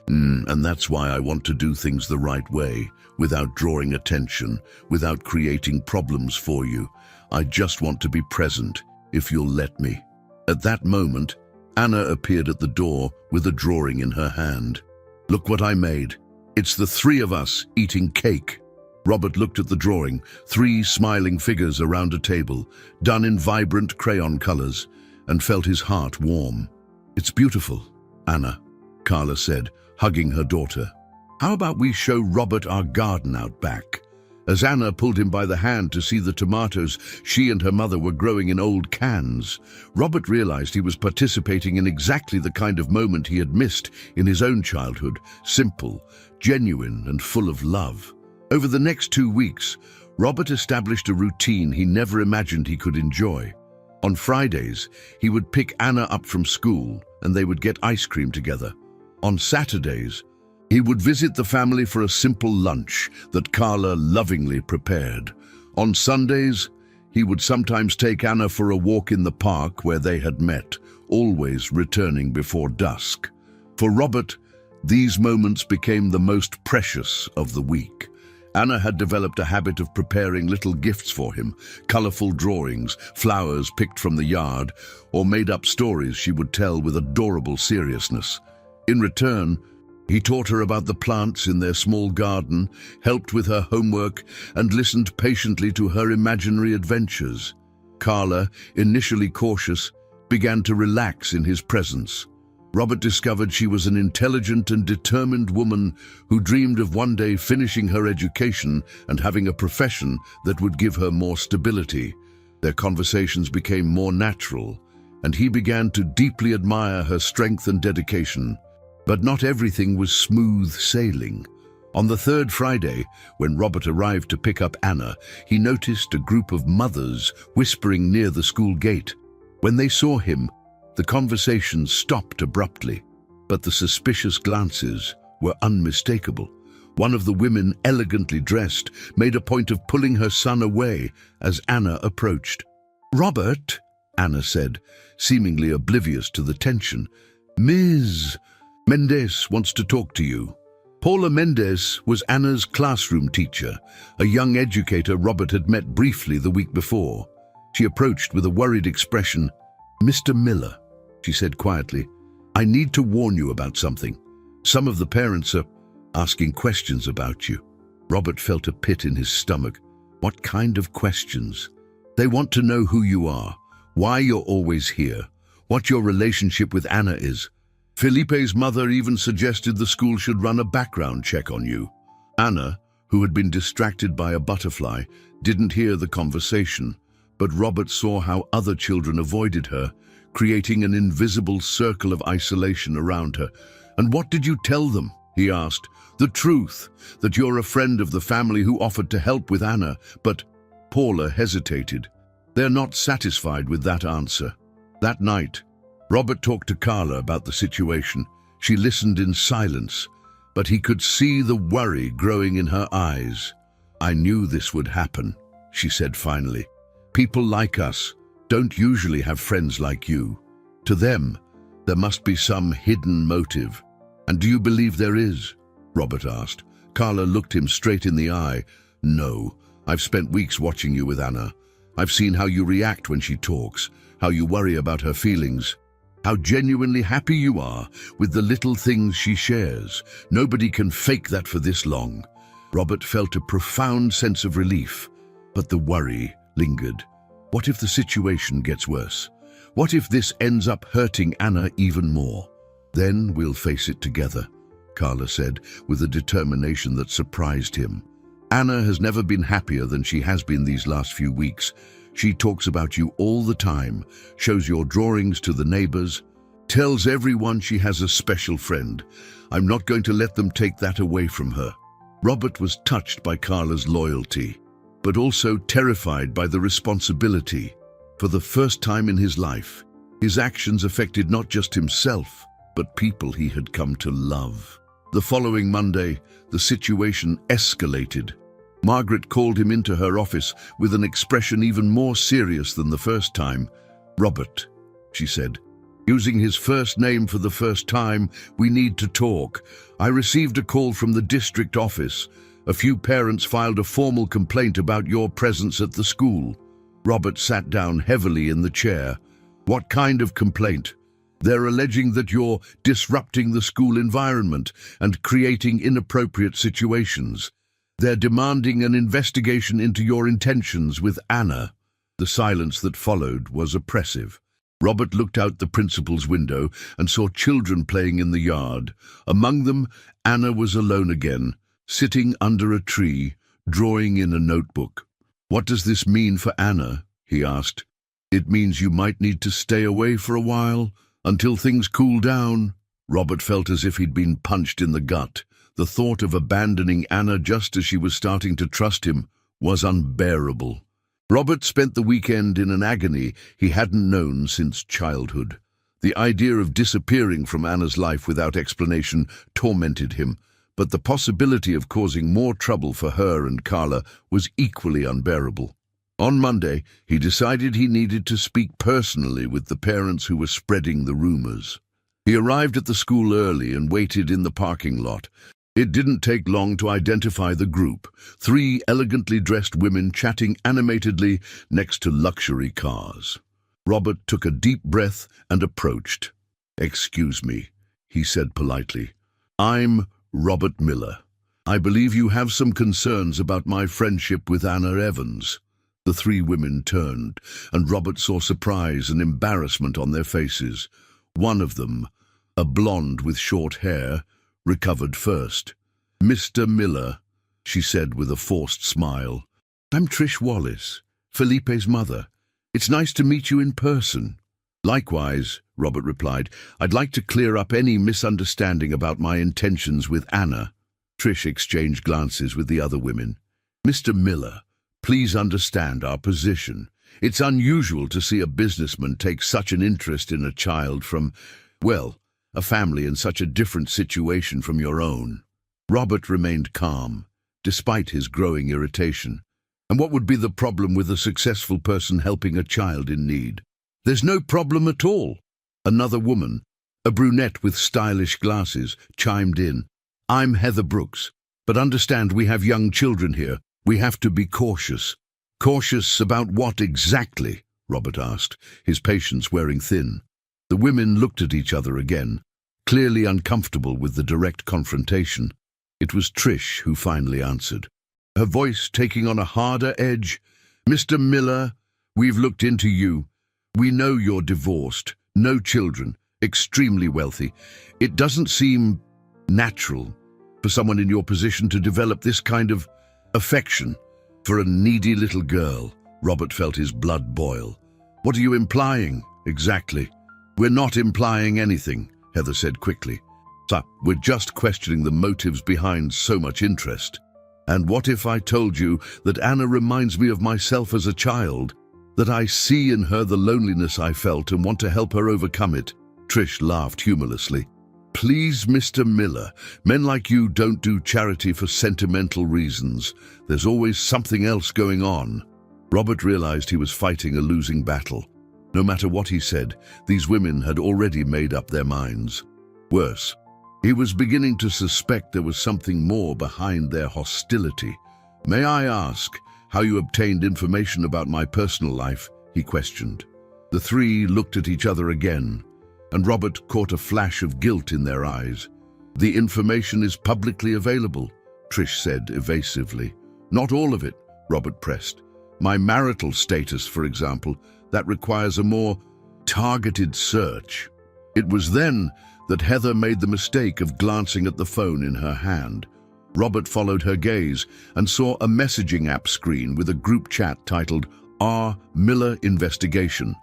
And that's why I want to do things the right way, without drawing attention, without creating problems for you. I just want to be present, if you'll let me." At that moment, Anna appeared at the door with a drawing in her hand. "Look what I made. It's the 3 of us eating cake." Robert looked at the drawing, 3 smiling figures around a table, done in vibrant crayon colors, and felt his heart warm. "It's beautiful, Anna," Carla said, hugging her daughter. "How about we show Robert our garden out back?" As Anna pulled him by the hand to see the tomatoes she and her mother were growing in old cans, Robert realized he was participating in exactly the kind of moment he had missed in his own childhood, simple, genuine, and full of love. Over the next 2 weeks, Robert established a routine he never imagined he could enjoy. On Fridays, he would pick Anna up from school and they would get ice cream together. On Saturdays, he would visit the family for a simple lunch that Carla lovingly prepared. On Sundays, he would sometimes take Anna for a walk in the park where they had met, always returning before dusk. For Robert, these moments became the most precious of the week. Anna had developed a habit of preparing little gifts for him, colorful drawings, flowers picked from the yard, or made-up stories she would tell with adorable seriousness. In return, he taught her about the plants in their small garden, helped with her homework, and listened patiently to her imaginary adventures. Carla, initially cautious, began to relax in his presence. Robert discovered she was an intelligent and determined woman who dreamed of one day finishing her education and having a profession that would give her more stability. Their conversations became more natural, and he began to deeply admire her strength and dedication. But not everything was smooth sailing. On the 3rd Friday, when Robert arrived to pick up Anna, he noticed a group of mothers whispering near the school gate. When they saw him, the conversation stopped abruptly, but the suspicious glances were unmistakable. One of the women, elegantly dressed, made a point of pulling her son away as Anna approached. "Robert," Anna said, seemingly oblivious to the tension, "Ms. Mendes wants to talk to you." Paula Mendez was Anna's classroom teacher, a young educator Robert had met briefly the week before. She approached with a worried expression. "Mr. Miller," she said quietly, "I need to warn you about something. Some of the parents are asking questions about you." Robert felt a pit in his stomach. What kind of questions? They want to know who you are, why you're always here, what your relationship with Anna is. Felipe's mother even suggested the school should run a background check on you. Anna, who had been distracted by a butterfly, didn't hear the conversation, but Robert saw how other children avoided her, creating an invisible circle of isolation around her. "And what did you tell them?" he asked. "The truth, that you're a friend of the family who offered to help with Anna." But Paula hesitated. They're not satisfied with that answer. That night, Robert talked to Carla about the situation. She listened in silence, but he could see the worry growing in her eyes. "I knew this would happen," she said finally. "People like us don't usually have friends like you. To them, there must be some hidden motive." "And do you believe there is?" Robert asked. Carla looked him straight in the eye. "No, I've spent weeks watching you with Anna. I've seen how you react when she talks, how you worry about her feelings, how genuinely happy you are with the little things she shares. Nobody can fake that for this long." Robert felt a profound sense of relief, but the worry lingered. What if the situation gets worse? What if this ends up hurting Anna even more? "Then we'll face it together," Carla said, with a determination that surprised him. "Anna has never been happier than she has been these last few weeks. She talks about you all the time, shows your drawings to the neighbors, tells everyone she has a special friend. I'm not going to let them take that away from her." Robert was touched by Carla's loyalty, but also terrified by the responsibility. For the first time in his life, his actions affected not just himself, but people he had come to love. The following Monday, the situation escalated. Margaret called him into her office with an expression even more serious than the first time. "Robert," she said, using his first name for the first time, "we need to talk. I received a call from the district office. A few parents filed a formal complaint about your presence at the school." Robert sat down heavily in the chair. "What kind of complaint?" "They're alleging that you're disrupting the school environment and creating inappropriate situations. They're demanding an investigation into your intentions with Anna." The silence that followed was oppressive. Robert looked out the principal's window and saw children playing in the yard. Among them, Anna was alone again, sitting under a tree, drawing in a notebook. "What does this mean for Anna?" he asked. "It means you might need to stay away for a while, until things cool down." Robert felt as if he'd been punched in the gut. The thought of abandoning Anna just as she was starting to trust him was unbearable. Robert spent the weekend in an agony he hadn't known since childhood. The idea of disappearing from Anna's life without explanation tormented him, but the possibility of causing more trouble for her and Carla was equally unbearable. On Monday, he decided he needed to speak personally with the parents who were spreading the rumors. He arrived at the school early and waited in the parking lot. It didn't take long to identify the group, 3 elegantly dressed women chatting animatedly next to luxury cars. Robert took a deep breath and approached. "Excuse me," he said politely. "I'm Robert Miller. I believe you have some concerns about my friendship with Anna Evans." The 3 women turned, and Robert saw surprise and embarrassment on their faces. One of them, a blonde with short hair, recovered first. "Mr. Miller," she said with a forced smile. "I'm Trish Wallace, Felipe's mother. It's nice to meet you in person." "Likewise," Robert replied. "I'd like to clear up any misunderstanding about my intentions with Anna." Trish exchanged glances with the other women. "Mr. Miller, please understand our position. It's unusual to see a businessman take such an interest in a child from, well, a family in such a different situation from your own." Robert remained calm, despite his growing irritation. And what would be the problem with a successful person helping a child in need? "There's no problem at all," another woman, a brunette with stylish glasses, chimed in. I'm Heather Brooks, but understand we have young children here. We have to be cautious. Cautious about what exactly? Robert asked, his patience wearing thin. The women looked at each other again, clearly uncomfortable with the direct confrontation. It was Trish who finally answered, her voice taking on a harder edge. Mr. Miller, we've looked into you. We know you're divorced, no children, extremely wealthy. It doesn't seem natural for someone in your position to develop this kind of affection for a needy little girl. Robert felt his blood boil. What are you implying, exactly? We're not implying anything, Heather said quickly. So, we're just questioning the motives behind so much interest. And what if I told you that Anna reminds me of myself as a child, that I see in her the loneliness I felt and want to help her overcome it? Trish laughed humorlessly. Please, Mr. Miller, men like you don't do charity for sentimental reasons. There's always something else going on. Robert realized he was fighting a losing battle. No matter what he said, these women had already made up their minds. Worse, he was beginning to suspect there was something more behind their hostility. May I ask how you obtained information about my personal life? He questioned. The three looked at each other again, and Robert caught a flash of guilt in their eyes. The information is publicly available, Trish said evasively. Not all of it, Robert pressed. My marital status, for example, that requires a more targeted search. It was then that Heather made the mistake of glancing at the phone in her hand. Robert followed her gaze and saw a messaging app screen with a group chat titled R. Miller Investigation.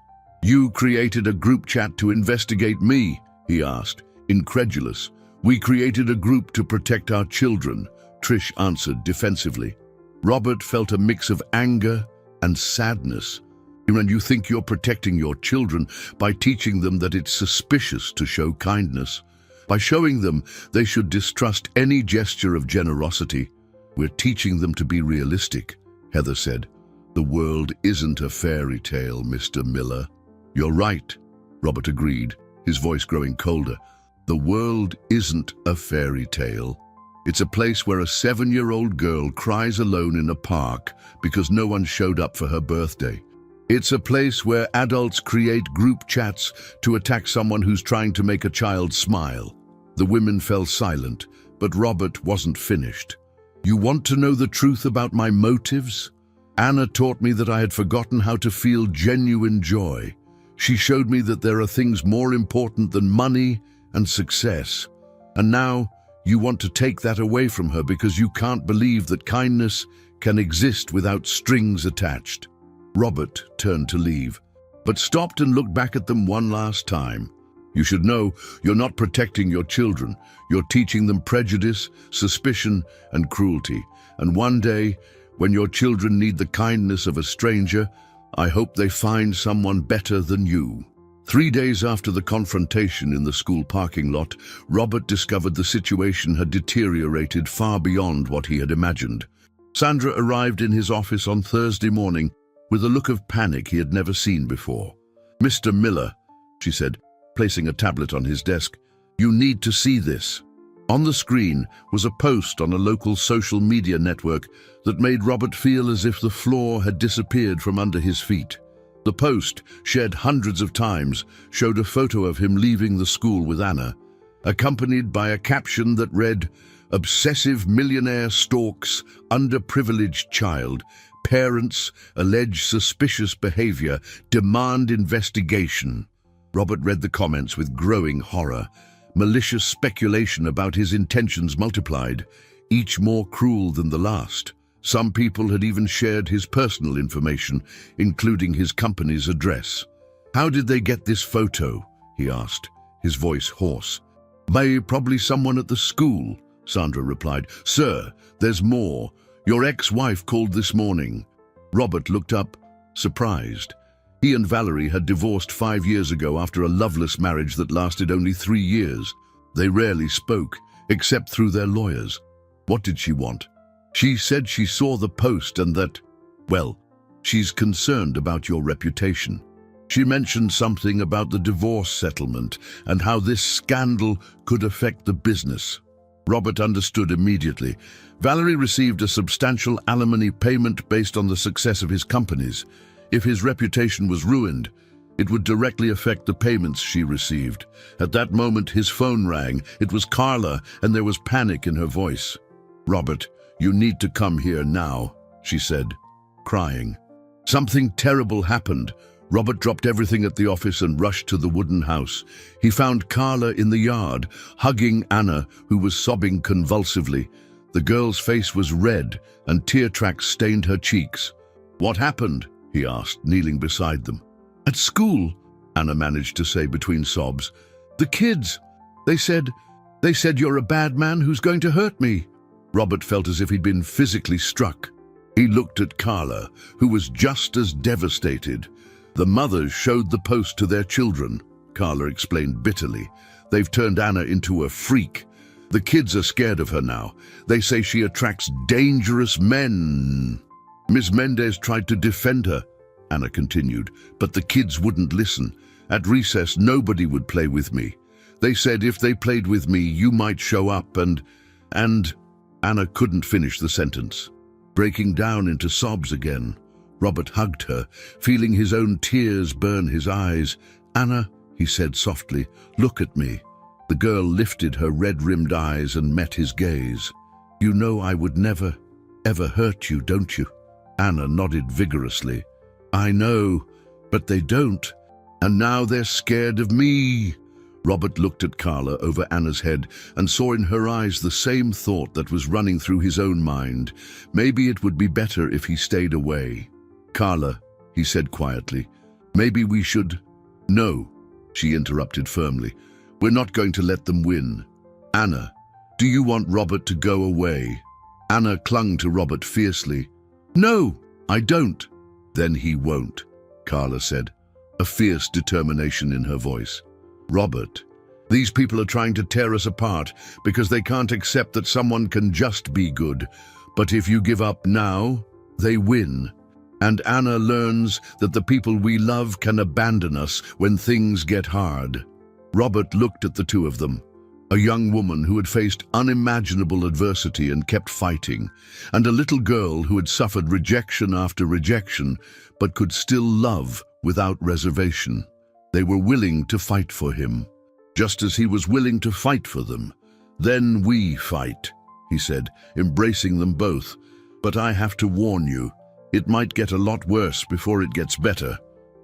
You created a group chat to investigate me, he asked, incredulous. We created a group to protect our children, Trish answered defensively. Robert felt a mix of anger and sadness. When you think you're protecting your children by teaching them that it's suspicious to show kindness, by showing them they should distrust any gesture of generosity, we're teaching them to be realistic, Heather said. The world isn't a fairy tale, Mr. Miller. You're right, Robert agreed, his voice growing colder. The world isn't a fairy tale. It's a place where a 7-year-old girl cries alone in a park because no one showed up for her birthday. It's a place where adults create group chats to attack someone who's trying to make a child smile. The women fell silent, but Robert wasn't finished. You want to know the truth about my motives? Anna taught me that I had forgotten how to feel genuine joy. She showed me that there are things more important than money and success. And now you want to take that away from her because you can't believe that kindness can exist without strings attached. Robert turned to leave, but stopped and looked back at them one last time. You should know you're not protecting your children. You're teaching them prejudice, suspicion, and cruelty. And one day, when your children need the kindness of a stranger, I hope they find someone better than you. 3 days after the confrontation in the school parking lot, Robert discovered the situation had deteriorated far beyond what he had imagined. Sandra arrived in his office on Thursday morning with a look of panic he had never seen before. Mr. Miller, she said, placing a tablet on his desk, you need to see this. On the screen was a post on a local social media network that made Robert feel as if the floor had disappeared from under his feet. The post, shared hundreds of times, showed a photo of him leaving the school with Anna, accompanied by a caption that read, "Obsessive millionaire stalks underprivileged child. Parents allege suspicious behavior. Demand investigation." Robert read the comments with growing horror. Malicious speculation about his intentions multiplied, each more cruel than the last. Some people had even shared his personal information, including his company's address. How did they get this photo? He asked, his voice hoarse. Probably someone at the school, Sandra replied. Sir, there's more. Your ex-wife called this morning. Robert looked up, surprised. He and Valerie had divorced 5 years ago after a loveless marriage that lasted only 3 years. They rarely spoke, except through their lawyers. What did she want? She said she saw the post and that, well, she's concerned about your reputation. She mentioned something about the divorce settlement and how this scandal could affect the business. Robert understood immediately. Valerie received a substantial alimony payment based on the success of his companies. If his reputation was ruined, it would directly affect the payments she received. At that moment, his phone rang. It was Carla, and there was panic in her voice. "Robert, you need to come here now," she said, crying. Something terrible happened. Robert dropped everything at the office and rushed to the wooden house. He found Carla in the yard, hugging Anna, who was sobbing convulsively. The girl's face was red, and tear tracks stained her cheeks. "What happened?" he asked, kneeling beside them. "At school," Anna managed to say between sobs. "The kids, they said you're a bad man who's going to hurt me." Robert felt as if he'd been physically struck. He looked at Carla, who was just as devastated. "The mothers showed the post to their children," Carla explained bitterly. "They've turned Anna into a freak. The kids are scared of her now. They say she attracts dangerous men." "Miss Mendez tried to defend her," Anna continued, "but the kids wouldn't listen. At recess, nobody would play with me. They said if they played with me, you might show up and... Anna couldn't finish the sentence. Breaking down into sobs again, Robert hugged her, feeling his own tears burn his eyes. "Anna," he said softly, "look at me." The girl lifted her red-rimmed eyes and met his gaze. "You know I would never, ever hurt you, don't you?" Anna nodded vigorously. "I know, but they don't. And now they're scared of me." Robert looked at Carla over Anna's head and saw in her eyes the same thought that was running through his own mind. Maybe it would be better if he stayed away. "Carla," he said quietly, "maybe we should—" "No," she interrupted firmly. "We're not going to let them win. Anna, do you want Robert to go away?" Anna clung to Robert fiercely. "No, I don't." "Then he won't," Carla said, a fierce determination in her voice. "Robert, these people are trying to tear us apart because they can't accept that someone can just be good. But if you give up now, they win. And Anna learns that the people we love can abandon us when things get hard." Robert looked at the two of them, a young woman who had faced unimaginable adversity and kept fighting, and a little girl who had suffered rejection after rejection, but could still love without reservation. They were willing to fight for him, just as he was willing to fight for them. "Then we fight," he said, embracing them both. "But I have to warn you, it might get a lot worse before it gets better."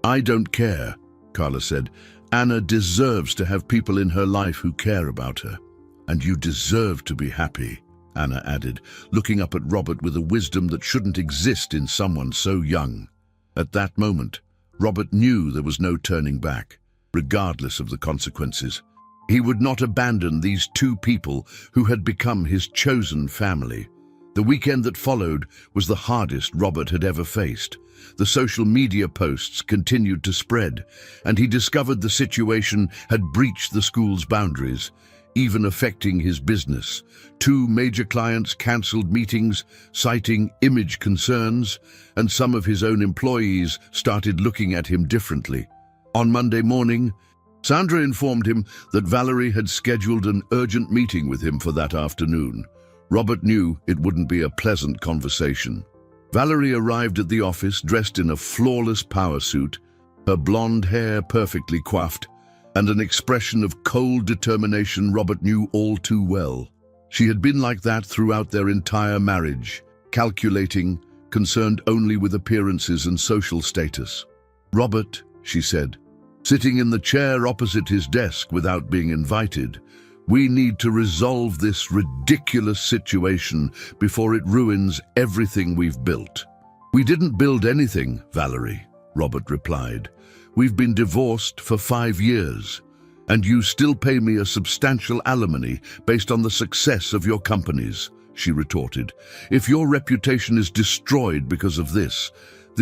"I don't care," Carla said. "Anna deserves to have people in her life who care about her. And you deserve to be happy," Anna added, looking up at Robert with a wisdom that shouldn't exist in someone so young. At that moment, Robert knew there was no turning back, regardless of the consequences. He would not abandon these two people who had become his chosen family. The weekend that followed was the hardest Robert had ever faced. The social media posts continued to spread, and he discovered the situation had breached the school's boundaries, even affecting his business. 2 major clients cancelled meetings, citing image concerns, and some of his own employees started looking at him differently. On Monday morning, Sandra informed him that Valerie had scheduled an urgent meeting with him for that afternoon. Robert knew it wouldn't be a pleasant conversation. Valerie arrived at the office dressed in a flawless power suit, her blonde hair perfectly coiffed, and an expression of cold determination Robert knew all too well. She had been like that throughout their entire marriage, calculating, concerned only with appearances and social status. "Robert," she said, sitting in the chair opposite his desk without being invited, "we need to resolve this ridiculous situation before it ruins everything we've built." "We didn't build anything, Valerie," Robert replied. "We've been divorced for 5 years, and you still pay me a substantial alimony based on the success of your companies," she retorted. "If your reputation is destroyed because of this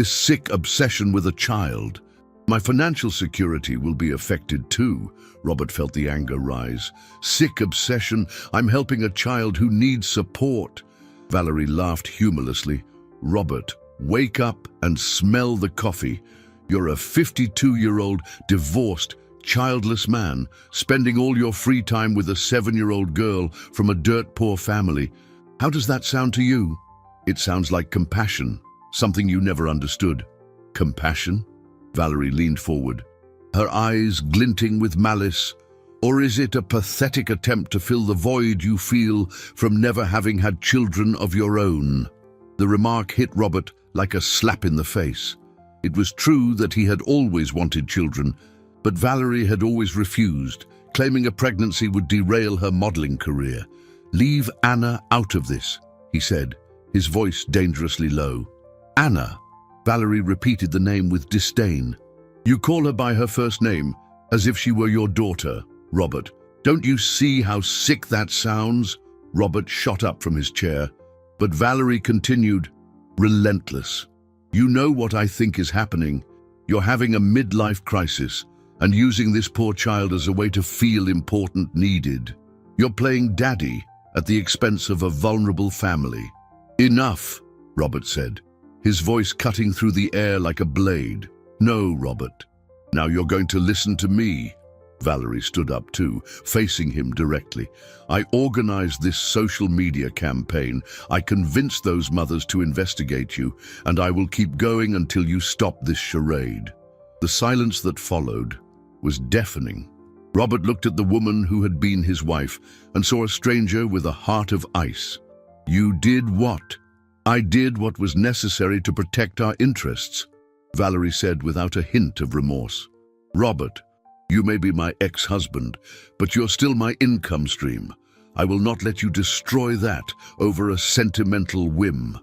sick obsession with a child, my financial security will be affected too." Robert felt the anger rise. "Sick obsession? I'm helping a child who needs support." Valerie laughed humorlessly. "Robert, wake up and smell the coffee. You're a 52-year-old divorced childless man, spending all your free time with a 7-year-old girl from a dirt-poor family. How does that sound to you? It sounds like compassion, something you never understood. Compassion? Valerie leaned forward, her eyes glinting with malice. Or is it a pathetic attempt to fill the void you feel from never having had children of your own? The remark hit Robert like a slap in the face. It was true that he had always wanted children, but Valerie had always refused, claiming a pregnancy would derail her modeling career. "Leave Anna out of this," he said, his voice dangerously low. "Anna." Valerie repeated the name with disdain. "You call her by her first name, as if she were your daughter, Robert. Don't you see how sick that sounds?" Robert shot up from his chair, but Valerie continued, relentless. "You know what I think is happening. You're having a midlife crisis and using this poor child as a way to feel important, needed. You're playing daddy at the expense of a vulnerable family." "Enough," Robert said, his voice cutting through the air like a blade. "No, Robert. Now you're going to listen to me." Valerie stood up too, facing him directly. "I organized this social media campaign. I convinced those mothers to investigate you, and I will keep going until you stop this charade." The silence that followed was deafening. Robert looked at the woman who had been his wife and saw a stranger with a heart of ice. "You did what?" "I did what was necessary to protect our interests," Valerie said without a hint of remorse. "Robert, you may be my ex-husband, but you're still my income stream. I will not let you destroy that over a sentimental whim."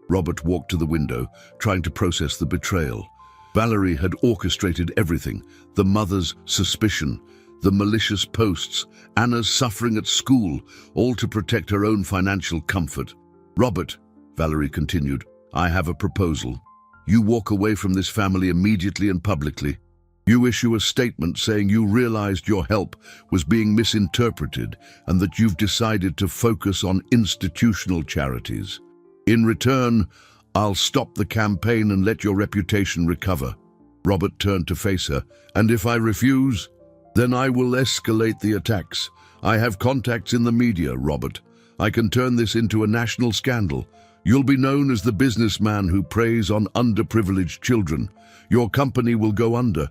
Robert walked to the window, trying to process the betrayal. Valerie had orchestrated everything: the mother's suspicion, the malicious posts, Anna's suffering at school, all to protect her own financial comfort. "Robert," Valerie continued, "I have a proposal. You walk away from this family immediately and publicly. You issue a statement saying you realized your help was being misinterpreted and that you've decided to focus on institutional charities. In return, I'll stop the campaign and let your reputation recover." Robert turned to face her. "And if I refuse, then I will escalate the attacks. I have contacts in the media, Robert. I can turn this into a national scandal. You'll be known as the businessman who preys on underprivileged children. Your company will go under,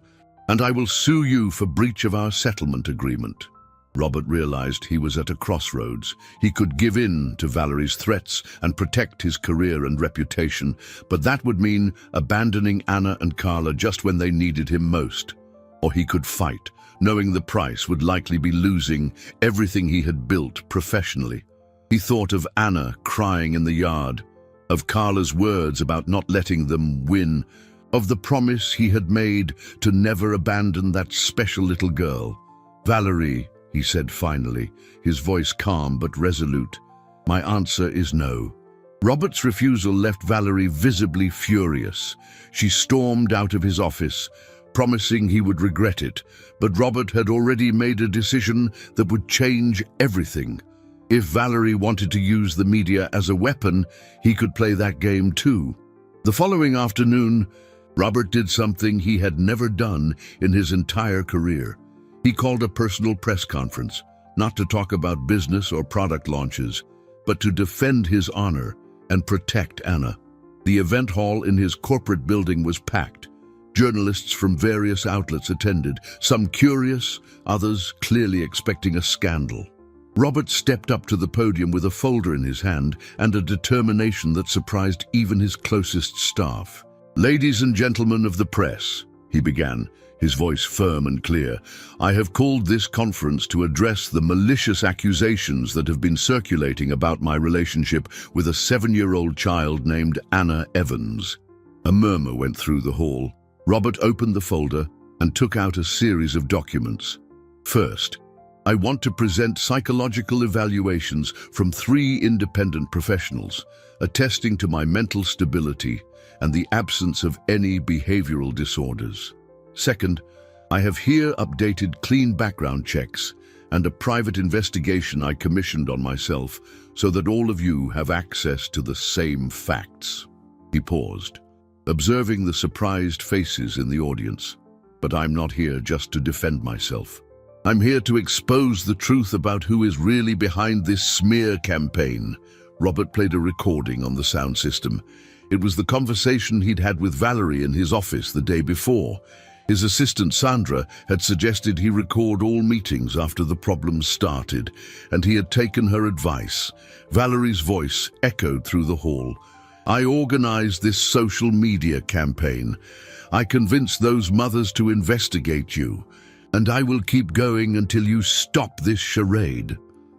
and I will sue you for breach of our settlement agreement." Robert realized he was at a crossroads. He could give in to Valerie's threats and protect his career and reputation, but that would mean abandoning Anna and Carla just when they needed him most. Or he could fight, knowing the price would likely be losing everything he had built professionally. He thought of Anna crying in the yard, of Carla's words about not letting them win, of the promise he had made to never abandon that special little girl. "Valerie," he said finally, his voice calm but resolute, "my answer is no." Robert's refusal left Valerie visibly furious. She stormed out of his office, promising he would regret it, but Robert had already made a decision that would change everything. If Valerie wanted to use the media as a weapon, he could play that game too. The following afternoon, Robert did something he had never done in his entire career. He called a personal press conference, not to talk about business or product launches, but to defend his honor and protect Anna. The event hall in his corporate building was packed. Journalists from various outlets attended, some curious, others clearly expecting a scandal. Robert stepped up to the podium with a folder in his hand and a determination that surprised even his closest staff. "Ladies and gentlemen of the press," he began, his voice firm and clear, "I have called this conference to address the malicious accusations that have been circulating about my relationship with a 7-year-old child named Anna Evans." A murmur went through the hall. Robert opened the folder and took out a series of documents. "First, I want to present psychological evaluations from 3 independent professionals, attesting to my mental stability and the absence of any behavioral disorders. Second, I have here updated clean background checks and a private investigation I commissioned on myself so that all of you have access to the same facts." He paused, observing the surprised faces in the audience. But I'm not here just to defend myself. I'm here to expose the truth about who is really behind this smear campaign. Robert played a recording on the sound system. It was the conversation he'd had with Valerie in his office the day before. His assistant Sandra had suggested he record all meetings after the problems started, and he had taken her advice. Valerie's voice echoed through the hall. I organized this social media campaign. I convinced those mothers to investigate you, and I will keep going until you stop this charade.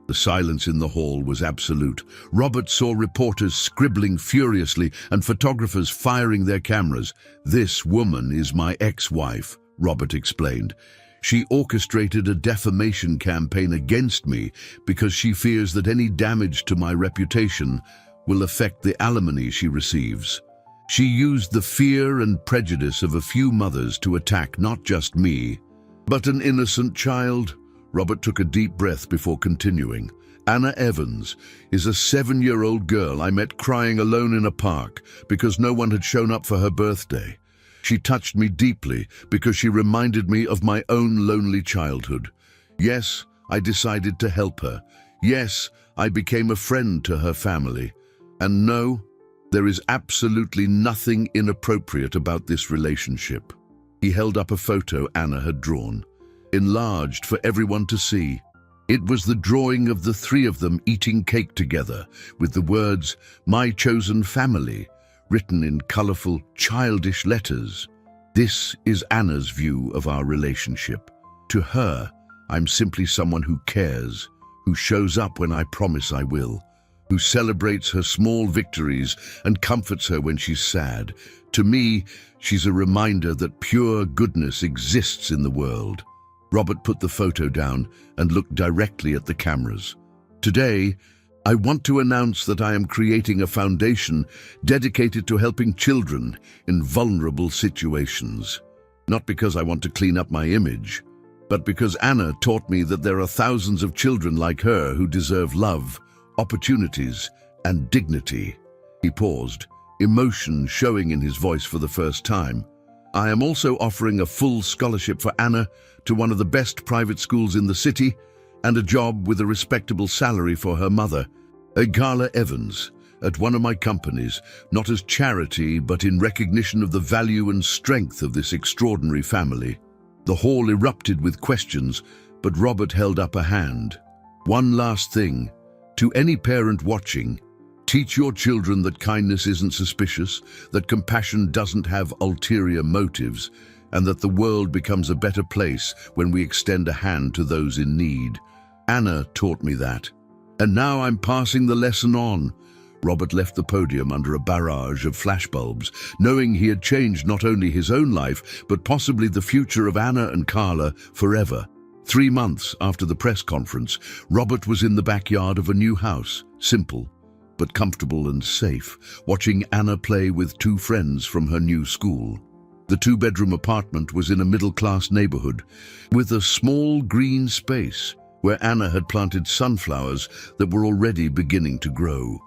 The silence in the hall was absolute. Robert saw reporters scribbling furiously and photographers firing their cameras. This woman is my ex-wife, Robert explained. She orchestrated a defamation campaign against me because she fears that any damage to my reputation will affect the alimony she receives. She used the fear and prejudice of a few mothers to attack not just me, but an innocent child. Robert took a deep breath before continuing. Anna Evans is a 7-year-old girl I met crying alone in a park because no one had shown up for her birthday. She touched me deeply because she reminded me of my own lonely childhood. Yes, I decided to help her. Yes, I became a friend to her family. And no, there is absolutely nothing inappropriate about this relationship. He held up a photo Anna had drawn, enlarged for everyone to see. It was the drawing of the three of them eating cake together, with the words, "My chosen family," written in colorful, childish letters. This is Anna's view of our relationship. To her, I'm simply someone who cares, who shows up when I promise I will, who celebrates her small victories and comforts her when she's sad. To me, she's a reminder that pure goodness exists in the world. Robert put the photo down and looked directly at the cameras. Today, I want to announce that I am creating a foundation dedicated to helping children in vulnerable situations. Not because I want to clean up my image, but because Anna taught me that there are thousands of children like her who deserve love, opportunities, and dignity. He paused, emotion showing in his voice for the first time. I am also offering a full scholarship for Anna to one of the best private schools in the city and a job with a respectable salary for her mother, Carla Evans, at one of my companies, not as charity but in recognition of the value and strength of this extraordinary family. The hall erupted with questions, but Robert held up a hand. One last thing. To any parent watching, teach your children that kindness isn't suspicious, that compassion doesn't have ulterior motives, and that the world becomes a better place when we extend a hand to those in need. Anna taught me that. And now I'm passing the lesson on. Robert left the podium under a barrage of flashbulbs, knowing he had changed not only his own life, but possibly the future of Anna and Carla forever. 3 months after the press conference, Robert was in the backyard of a new house, simple, but comfortable and safe, watching Anna play with 2 friends from her new school. The 2-bedroom apartment was in a middle-class neighborhood, with a small green space where Anna had planted sunflowers that were already beginning to grow.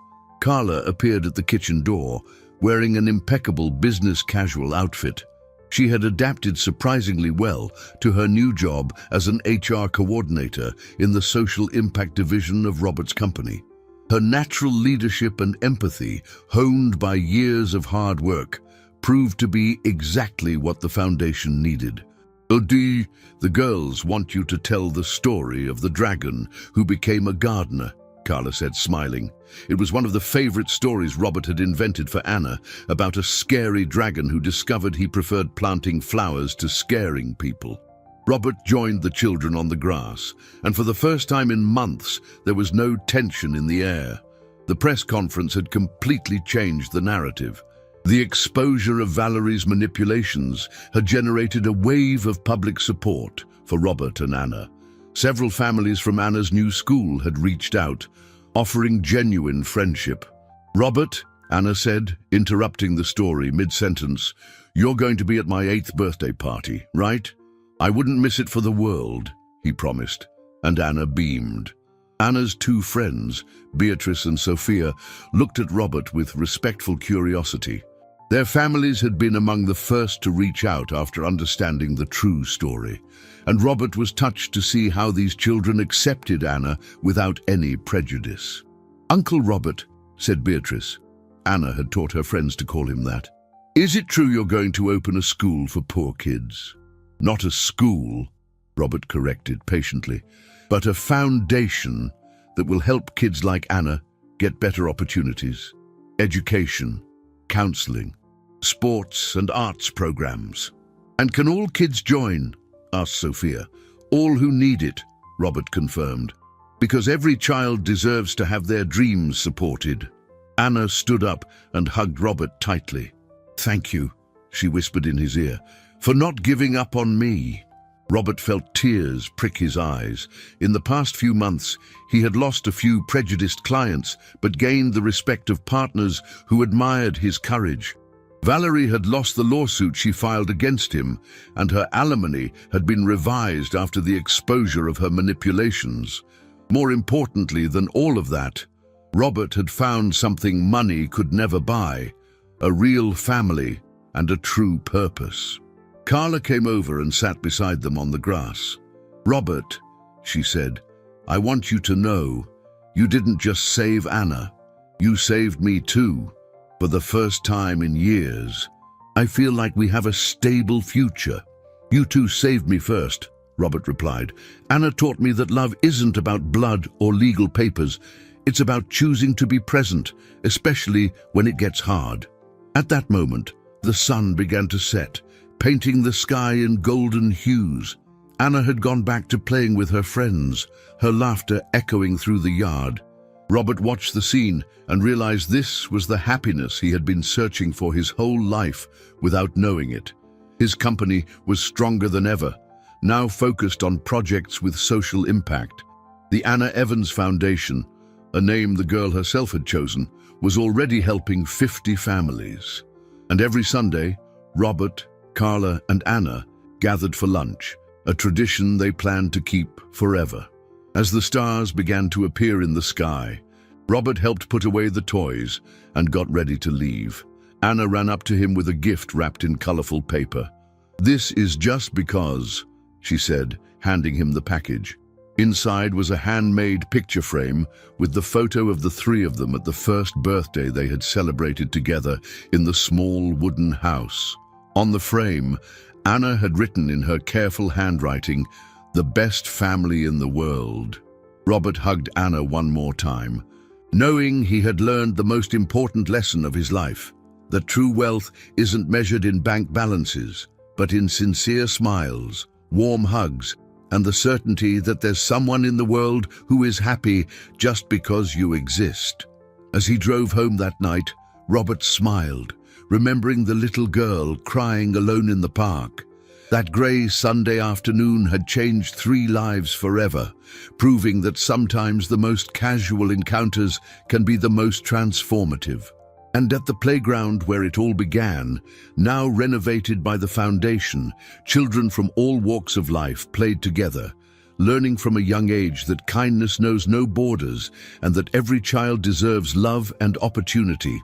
Carla appeared at the kitchen door, wearing an impeccable business-casual outfit. She had adapted surprisingly well to her new job as an HR coordinator in the social impact division of Robert's company. Her natural leadership and empathy, honed by years of hard work, proved to be exactly what the foundation needed. Odi, the girls want you to tell the story of the dragon who became a gardener, Carla said, smiling. It was one of the favorite stories Robert had invented for Anna, about a scary dragon who discovered he preferred planting flowers to scaring people. Robert joined the children on the grass, and for the first time in months, there was no tension in the air. The press conference had completely changed the narrative. The exposure of Valerie's manipulations had generated a wave of public support for Robert and Anna. Several families from Anna's new school had reached out, offering genuine friendship. "Robert," Anna said, interrupting the story mid-sentence, "you're going to be at my 8th birthday party, right?" "I wouldn't miss it for the world," he promised, and Anna beamed. Anna's 2 friends, Beatrice and Sophia, looked at Robert with respectful curiosity. Their families had been among the first to reach out after understanding the true story, and Robert was touched to see how these children accepted Anna without any prejudice. "Uncle Robert," said Beatrice. Anna had taught her friends to call him that. "Is it true you're going to open a school for poor kids?" "Not a school," Robert corrected patiently, "but a foundation that will help kids like Anna get better opportunities. Education, counseling, sports and arts programs." "And can all kids join?" asked Sophia. "All who need it," Robert confirmed, "because every child deserves to have their dreams supported." Anna stood up and hugged Robert tightly. "Thank you," she whispered in his ear, "for not giving up on me." Robert felt tears prick his eyes. In the past few months, he had lost a few prejudiced clients, but gained the respect of partners who admired his courage. Valerie had lost the lawsuit she filed against him, and her alimony had been revised after the exposure of her manipulations. More importantly than all of that, Robert had found something money could never buy: a real family and a true purpose. Carla came over and sat beside them on the grass. "Robert," she said, "I want you to know, you didn't just save Anna, you saved me too. For the first time in years, I feel like we have a stable future." "You two saved me first," Robert replied. "Anna taught me that love isn't about blood or legal papers. It's about choosing to be present, especially when it gets hard." At that moment, the sun began to set, painting the sky in golden hues. Anna had gone back to playing with her friends, her laughter echoing through the yard. Robert watched the scene and realized this was the happiness he had been searching for his whole life without knowing it. His company was stronger than ever, now focused on projects with social impact. The Anna Evans Foundation, a name the girl herself had chosen, was already helping 50 families. And every Sunday, Robert, Carla, and Anna gathered for lunch, a tradition they planned to keep forever. As the stars began to appear in the sky, Robert helped put away the toys and got ready to leave. Anna ran up to him with a gift wrapped in colorful paper. "This is just because," she said, handing him the package. Inside was a handmade picture frame with the photo of the three of them at the first birthday they had celebrated together in the small wooden house. On the frame, Anna had written in her careful handwriting, "The best family in the world." Robert hugged Anna one more time, knowing he had learned the most important lesson of his life, that true wealth isn't measured in bank balances, but in sincere smiles, warm hugs, and the certainty that there's someone in the world who is happy just because you exist. As he drove home that night, Robert smiled, remembering the little girl crying alone in the park. That grey Sunday afternoon had changed 3 lives forever, proving that sometimes the most casual encounters can be the most transformative. And at the playground where it all began, now renovated by the foundation, children from all walks of life played together, learning from a young age that kindness knows no borders and that every child deserves love and opportunity.